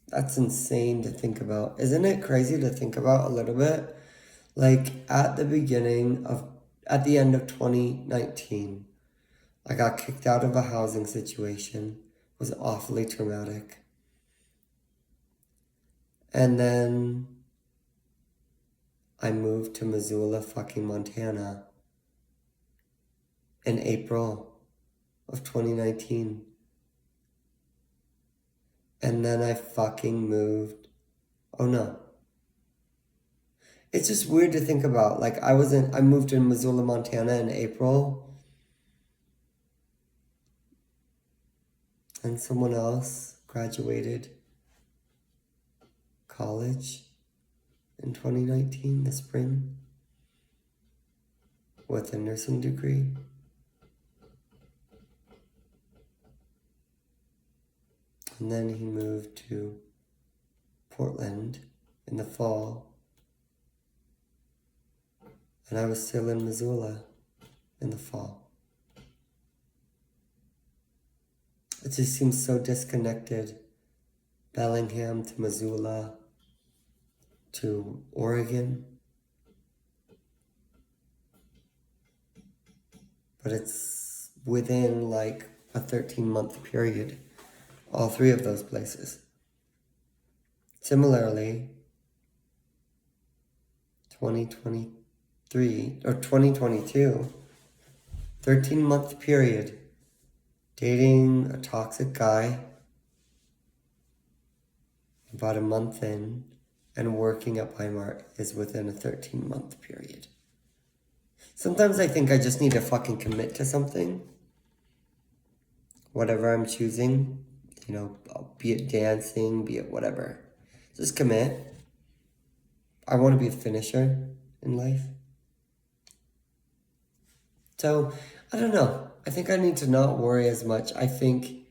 that's insane to think about. Isn't it crazy to think about a little bit? Like at the end of 2019, I got kicked out of a housing situation. It was awfully traumatic. And then I moved to Missoula, fucking Montana in April of 2019. And then I fucking moved. Oh no. It's just weird to think about. Like I moved to Missoula, Montana in April, and someone else graduated college in 2019, the spring, with a nursing degree. And then he moved to Portland in the fall. And I was still in Missoula in the fall. It just seems so disconnected. Bellingham to Missoula to Oregon. But it's within like a 13-month period, all three of those places. Similarly, 2023 or 2022, 13-month period, dating a toxic guy, about a month in, and working at Weimar is within a 13-month period. Sometimes I think I just need to fucking commit to something. Whatever I'm choosing, you know, be it dancing, be it whatever. Just commit. I want to be a finisher in life. So, I don't know. I think I need to not worry as much. I think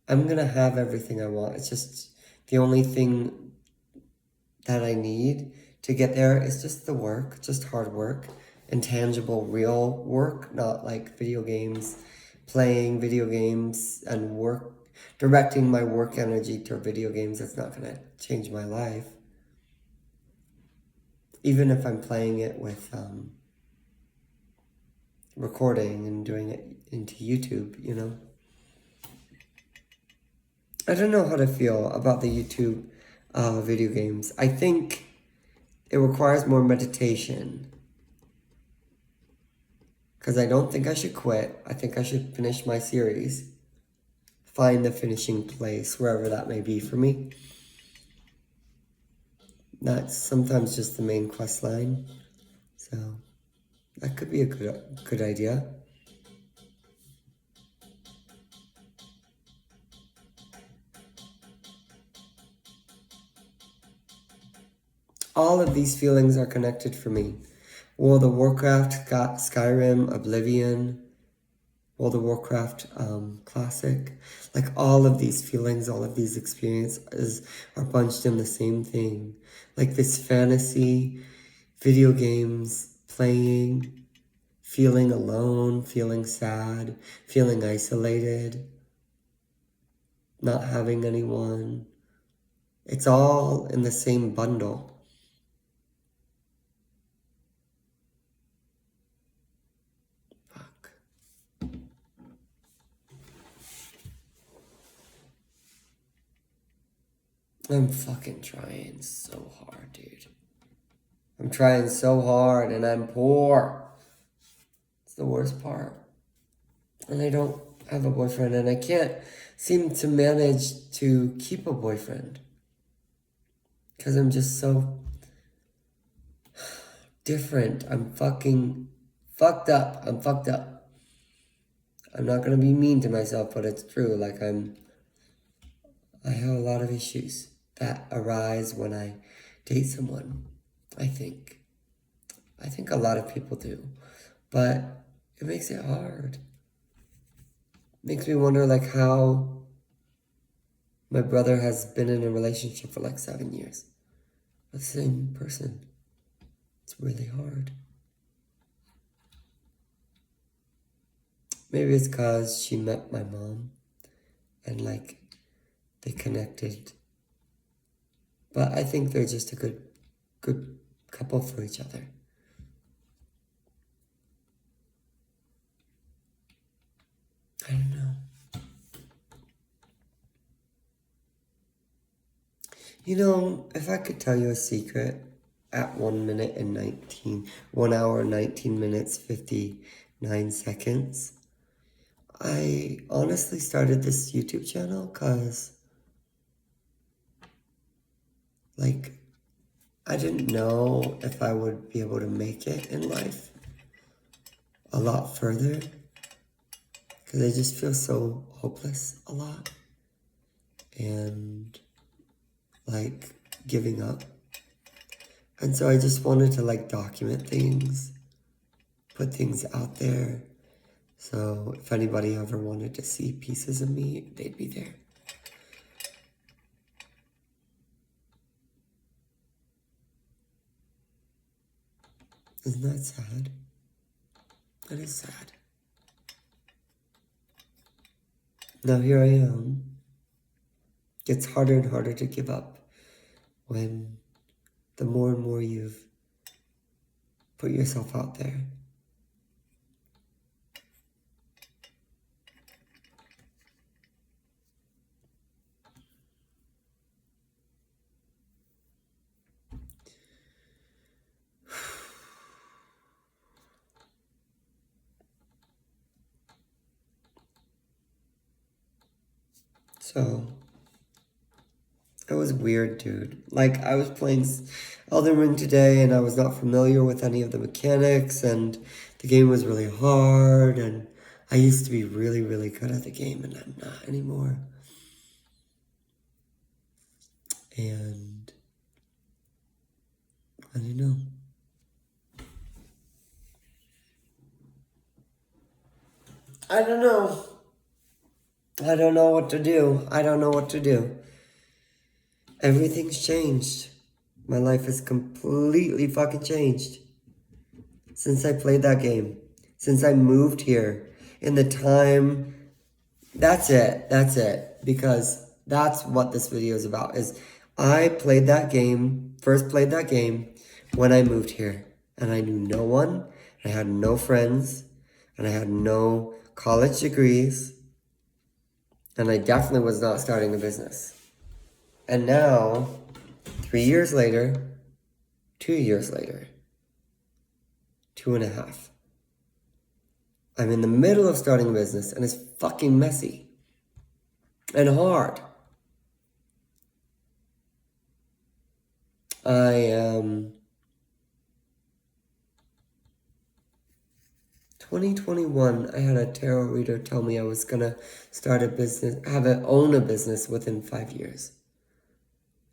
I'm going to have everything I want. It's just the only thing that I need to get there is just the work, just hard work, intangible, real work, not like video games, playing video games and work, directing my work energy to video games. That's not going to change my life. Even if I'm playing it with recording and doing it into YouTube, you know. I don't know how to feel about the YouTube video games. I think it requires more meditation. Because I don't think I should quit. I think I should finish my series. Find the finishing place, wherever that may be for me. That's sometimes just the main quest line. So that could be a good idea. All of these feelings are connected for me. World of Warcraft, Skyrim, Oblivion, World of Warcraft Classic. Like all of these feelings, all of these experiences are bunched in the same thing. Like this fantasy, video games, playing, feeling alone, feeling sad, feeling isolated, not having anyone. It's all in the same bundle. Fuck. I'm fucking trying so hard, dude. I'm trying so hard and I'm poor. It's the worst part. And I don't have a boyfriend and I can't seem to manage to keep a boyfriend. Because I'm just so different. I'm fucking fucked up. I'm fucked up. I'm not gonna be mean to myself, but it's true. Like I have a lot of issues that arise when I date someone. I think a lot of people do. But it makes it hard. Makes me wonder like how my brother has been in a relationship for like 7 years with the same person. It's really hard. Maybe it's because she met my mom and like they connected. But I think they're just a good couple for each other. I don't know. You know, if I could tell you a secret, at 1 hour, 19 minutes, 59 seconds, I honestly started this YouTube channel because, like, I didn't know if I would be able to make it in life a lot further, because I just feel so hopeless a lot and like giving up. And so I just wanted to like document things, put things out there. So if anybody ever wanted to see pieces of me, they'd be there. Isn't that sad? That is sad. Now here I am. It's harder and harder to give up when the more and more you've put yourself out there. So, it was weird, dude. Like, I was playing Elden Ring today, and I was not familiar with any of the mechanics, and the game was really hard, and I used to be really, really good at the game, and I'm not anymore. And I don't know. I don't know. I don't know what to do. I don't know what to do. Everything's changed. My life has completely fucking changed since I played that game. Since I moved here. In the time. That's it. That's it. Because that's what this video is about. Is I played that game. First played that game when I moved here. And I knew no one. I had no friends. And I had no college degrees. And I definitely was not starting a business. And now, 3 years later, 2 years later, 2.5. I'm in the middle of starting a business and it's fucking messy and hard. I am 2021, I had a tarot reader tell me I was gonna start a business, own a business within 5 years.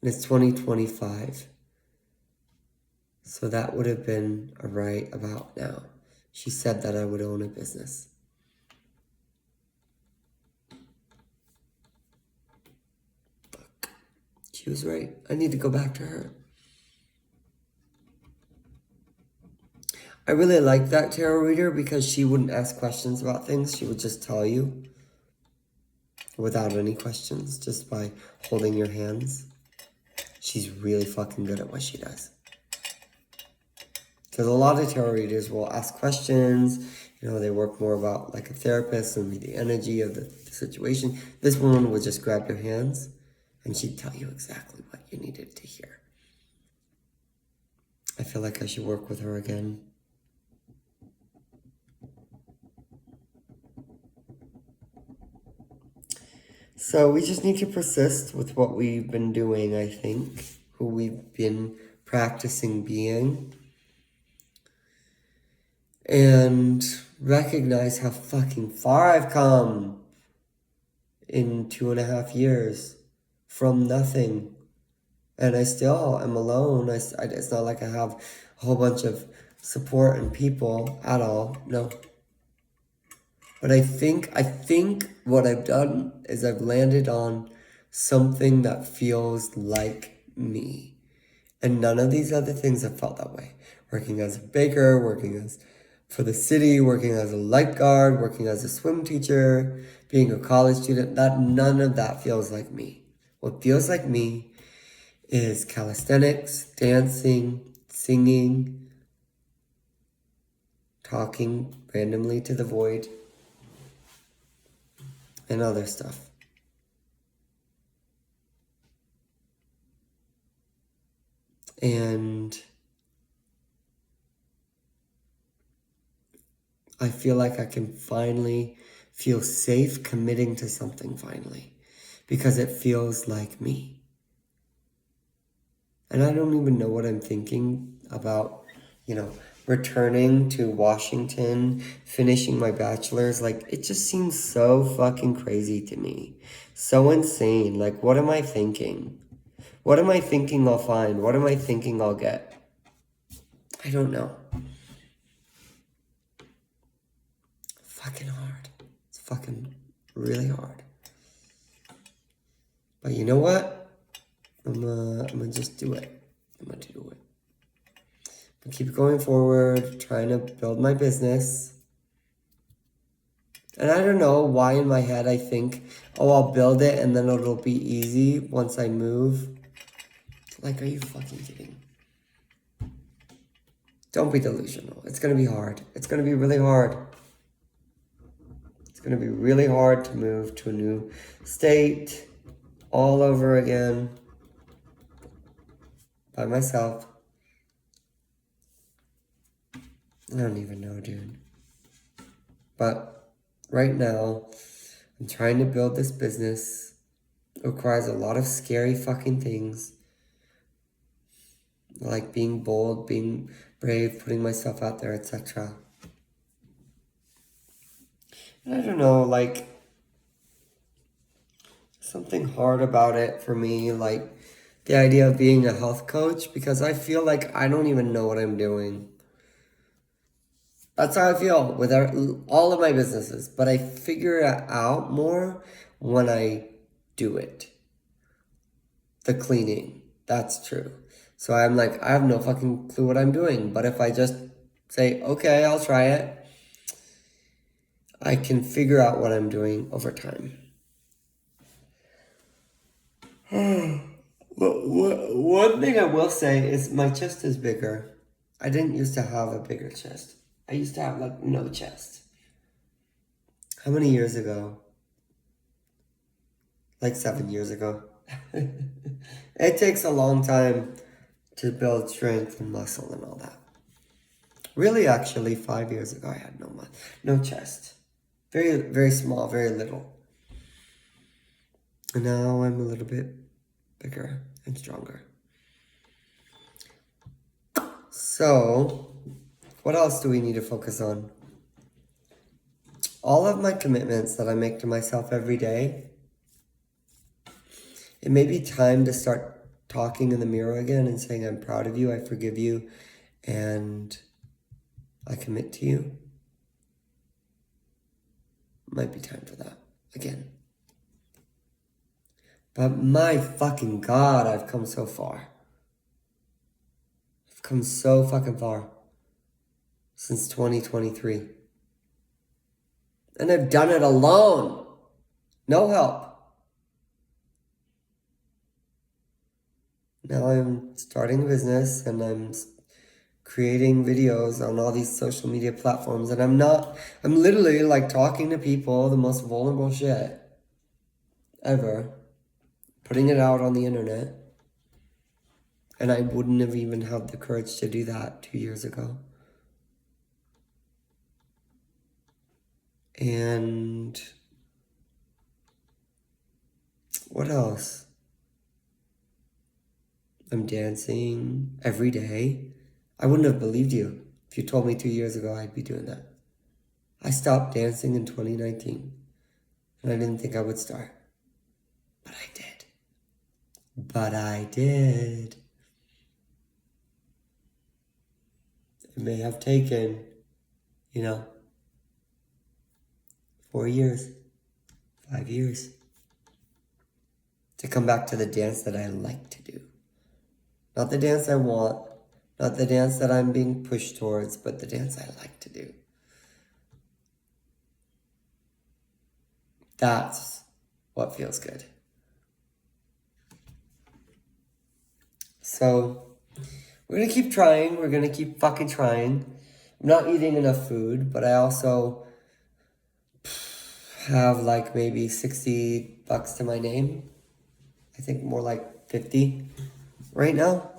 And it's 2025. So that would have been right about now. She said that I would own a business. Fuck. She was right. I need to go back to her. I really like that tarot reader because she wouldn't ask questions about things. She would just tell you without any questions, just by holding your hands. She's really fucking good at what she does. Because a lot of tarot readers will ask questions. You know, they work more about like a therapist and the energy of the situation. This woman would just grab your hands and she'd tell you exactly what you needed to hear. I feel like I should work with her again. So we just need to persist with what we've been doing, I think. Who we've been practicing being. And recognize how fucking far I've come in 2.5 years from nothing. And I still am alone. It's not like I have a whole bunch of support and people at all. No. But I think what I've done is I've landed on something that feels like me. And none of these other things have felt that way. Working as a baker, working as for the city, working as a lifeguard, working as a swim teacher, being a college student, none of that feels like me. What feels like me is calisthenics, dancing, singing, talking randomly to the void, and other stuff. And I feel like I can finally feel safe committing to something finally, because it feels like me. And I don't even know what I'm thinking about, returning to Washington, finishing my bachelor's. Like, it just seems so fucking crazy to me. So insane. Like, what am I thinking? What am I thinking I'll find? What am I thinking I'll get? I don't know. Fucking hard. It's fucking really hard. But you know what? I'm gonna just do it. I'm gonna do it. I'm gonna keep going forward, trying to build my business. And I don't know why in my head I think, oh, I'll build it and then it'll be easy once I move. Like, are you fucking kidding? Don't be delusional. It's gonna be hard. It's gonna be really hard. It's gonna be really hard to move to a new state all over again by myself. I don't even know, dude. But right now, I'm trying to build this business. It requires a lot of scary fucking things. Like being bold, being brave, putting myself out there, etc. And I don't know, like, something hard about it for me, like the idea of being a health coach, because I feel like I don't even know what I'm doing. That's how I feel with all of my businesses, but I figure it out more when I do it. The cleaning, that's true. So I'm like, I have no fucking clue what I'm doing, but if I just say, okay, I'll try it, I can figure out what I'm doing over time. One thing I will say is my chest is bigger. I didn't used to have a bigger chest. I used to have like no chest. How many years ago? Like 7 years ago. It takes a long time to build strength and muscle and all that. Really, actually, 5 years ago, I had no chest. Very, very small, very little. And now I'm a little bit bigger and stronger. So, what else do we need to focus on? All of my commitments that I make to myself every day, it may be time to start talking in the mirror again and saying, I'm proud of you, I forgive you, and I commit to you. Might be time for that again. But my fucking God, I've come so far. I've come so fucking far since 2023. And I've done it alone. No help. Now I'm starting a business and I'm creating videos on all these social media platforms. And I'm literally like talking to people, the most vulnerable shit ever, putting it out on the internet. And I wouldn't have even had the courage to do that 2 years ago. And what else? I'm dancing every day. I wouldn't have believed you if you told me 2 years ago I'd be doing that. I stopped dancing in 2019, and I didn't think I would start. But I did. But I did. It may have taken, 4 years, 5 years to come back to the dance that I like to do. Not the dance I want, not the dance that I'm being pushed towards, but the dance I like to do. That's what feels good. So, we're going to keep trying. We're going to keep fucking trying. I'm not eating enough food, but I also have like maybe $60 to my name. I think more like 50 right now.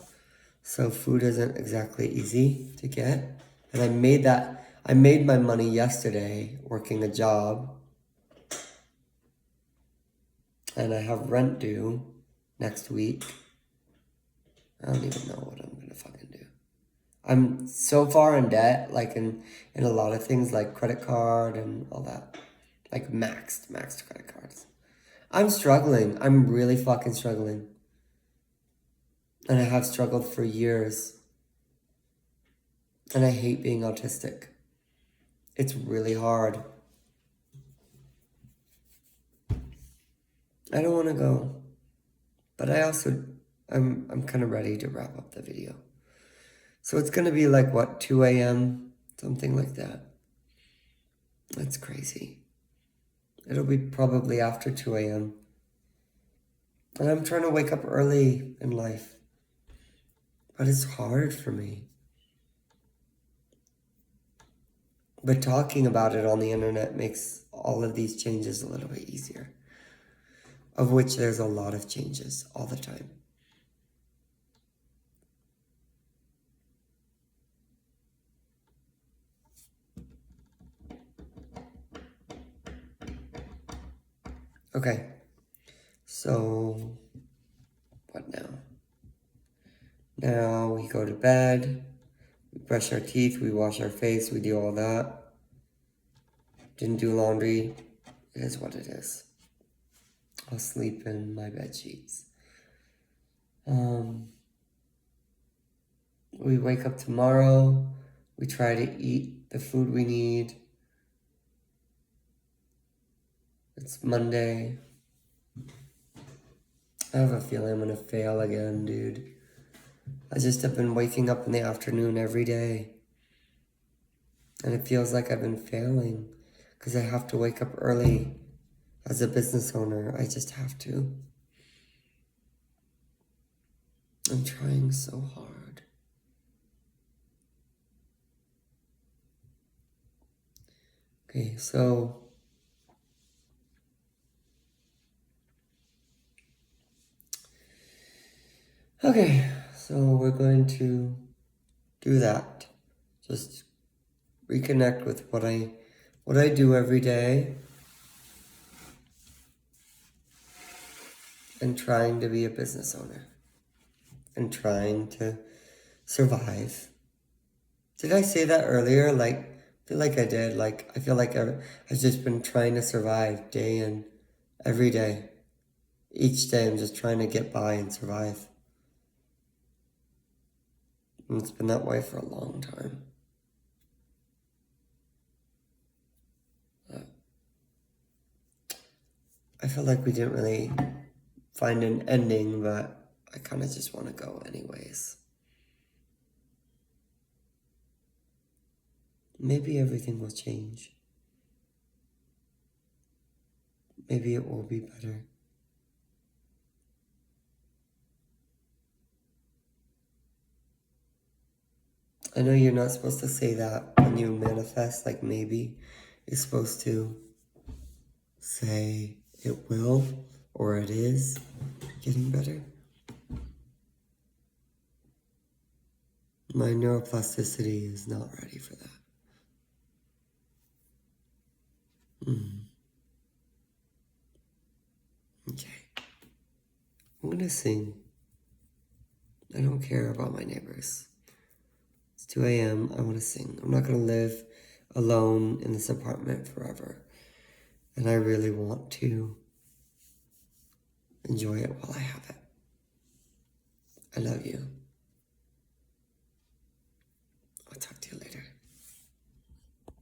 So food isn't exactly easy to get. And I made my money yesterday working a job. And I have rent due next week. I don't even know what I'm gonna fucking do. I'm so far in debt, like in a lot of things, like credit card and all that. Like maxed credit cards. I'm struggling. I'm really fucking struggling. And I have struggled for years. And I hate being autistic. It's really hard. I don't want to go. But I also, I'm kind of ready to wrap up the video. So it's going to be like, what, 2 a.m.? Something like that. That's crazy. It'll be probably after 2 a.m. And I'm trying to wake up early in life. But it's hard for me. But talking about it on the internet makes all of these changes a little bit easier. Of which there's a lot of changes all the time. Okay, so what now? Now we go to bed, we brush our teeth, we wash our face, we do all that. Didn't do laundry, it is what it is. I'll sleep in my bed sheets. We wake up tomorrow, we try to eat the food we need. It's Monday. I have a feeling I'm gonna fail again, dude. I just have been waking up in the afternoon every day. And it feels like I've been failing because I have to wake up early as a business owner. I just have to. I'm trying so hard. Okay, so we're going to do that. Just reconnect with what I do every day and trying to be a business owner and trying to survive. Did I say that earlier? Like, I feel like I did. Like, I feel like I've just been trying to survive day in, every day. Each day I'm just trying to get by and survive. And it's been that way for a long time. I feel like we didn't really find an ending, but I kind of just want to go anyways. Maybe everything will change. Maybe it will be better. I know you're not supposed to say that when you manifest, like maybe. You're supposed to say it will or it is getting better. My neuroplasticity is not ready for that. Okay. I'm gonna sing. I don't care about my neighbors. It's 2 a.m. I want to sing. I'm not gonna live alone in this apartment forever. And I really want to enjoy it while I have it. I love you.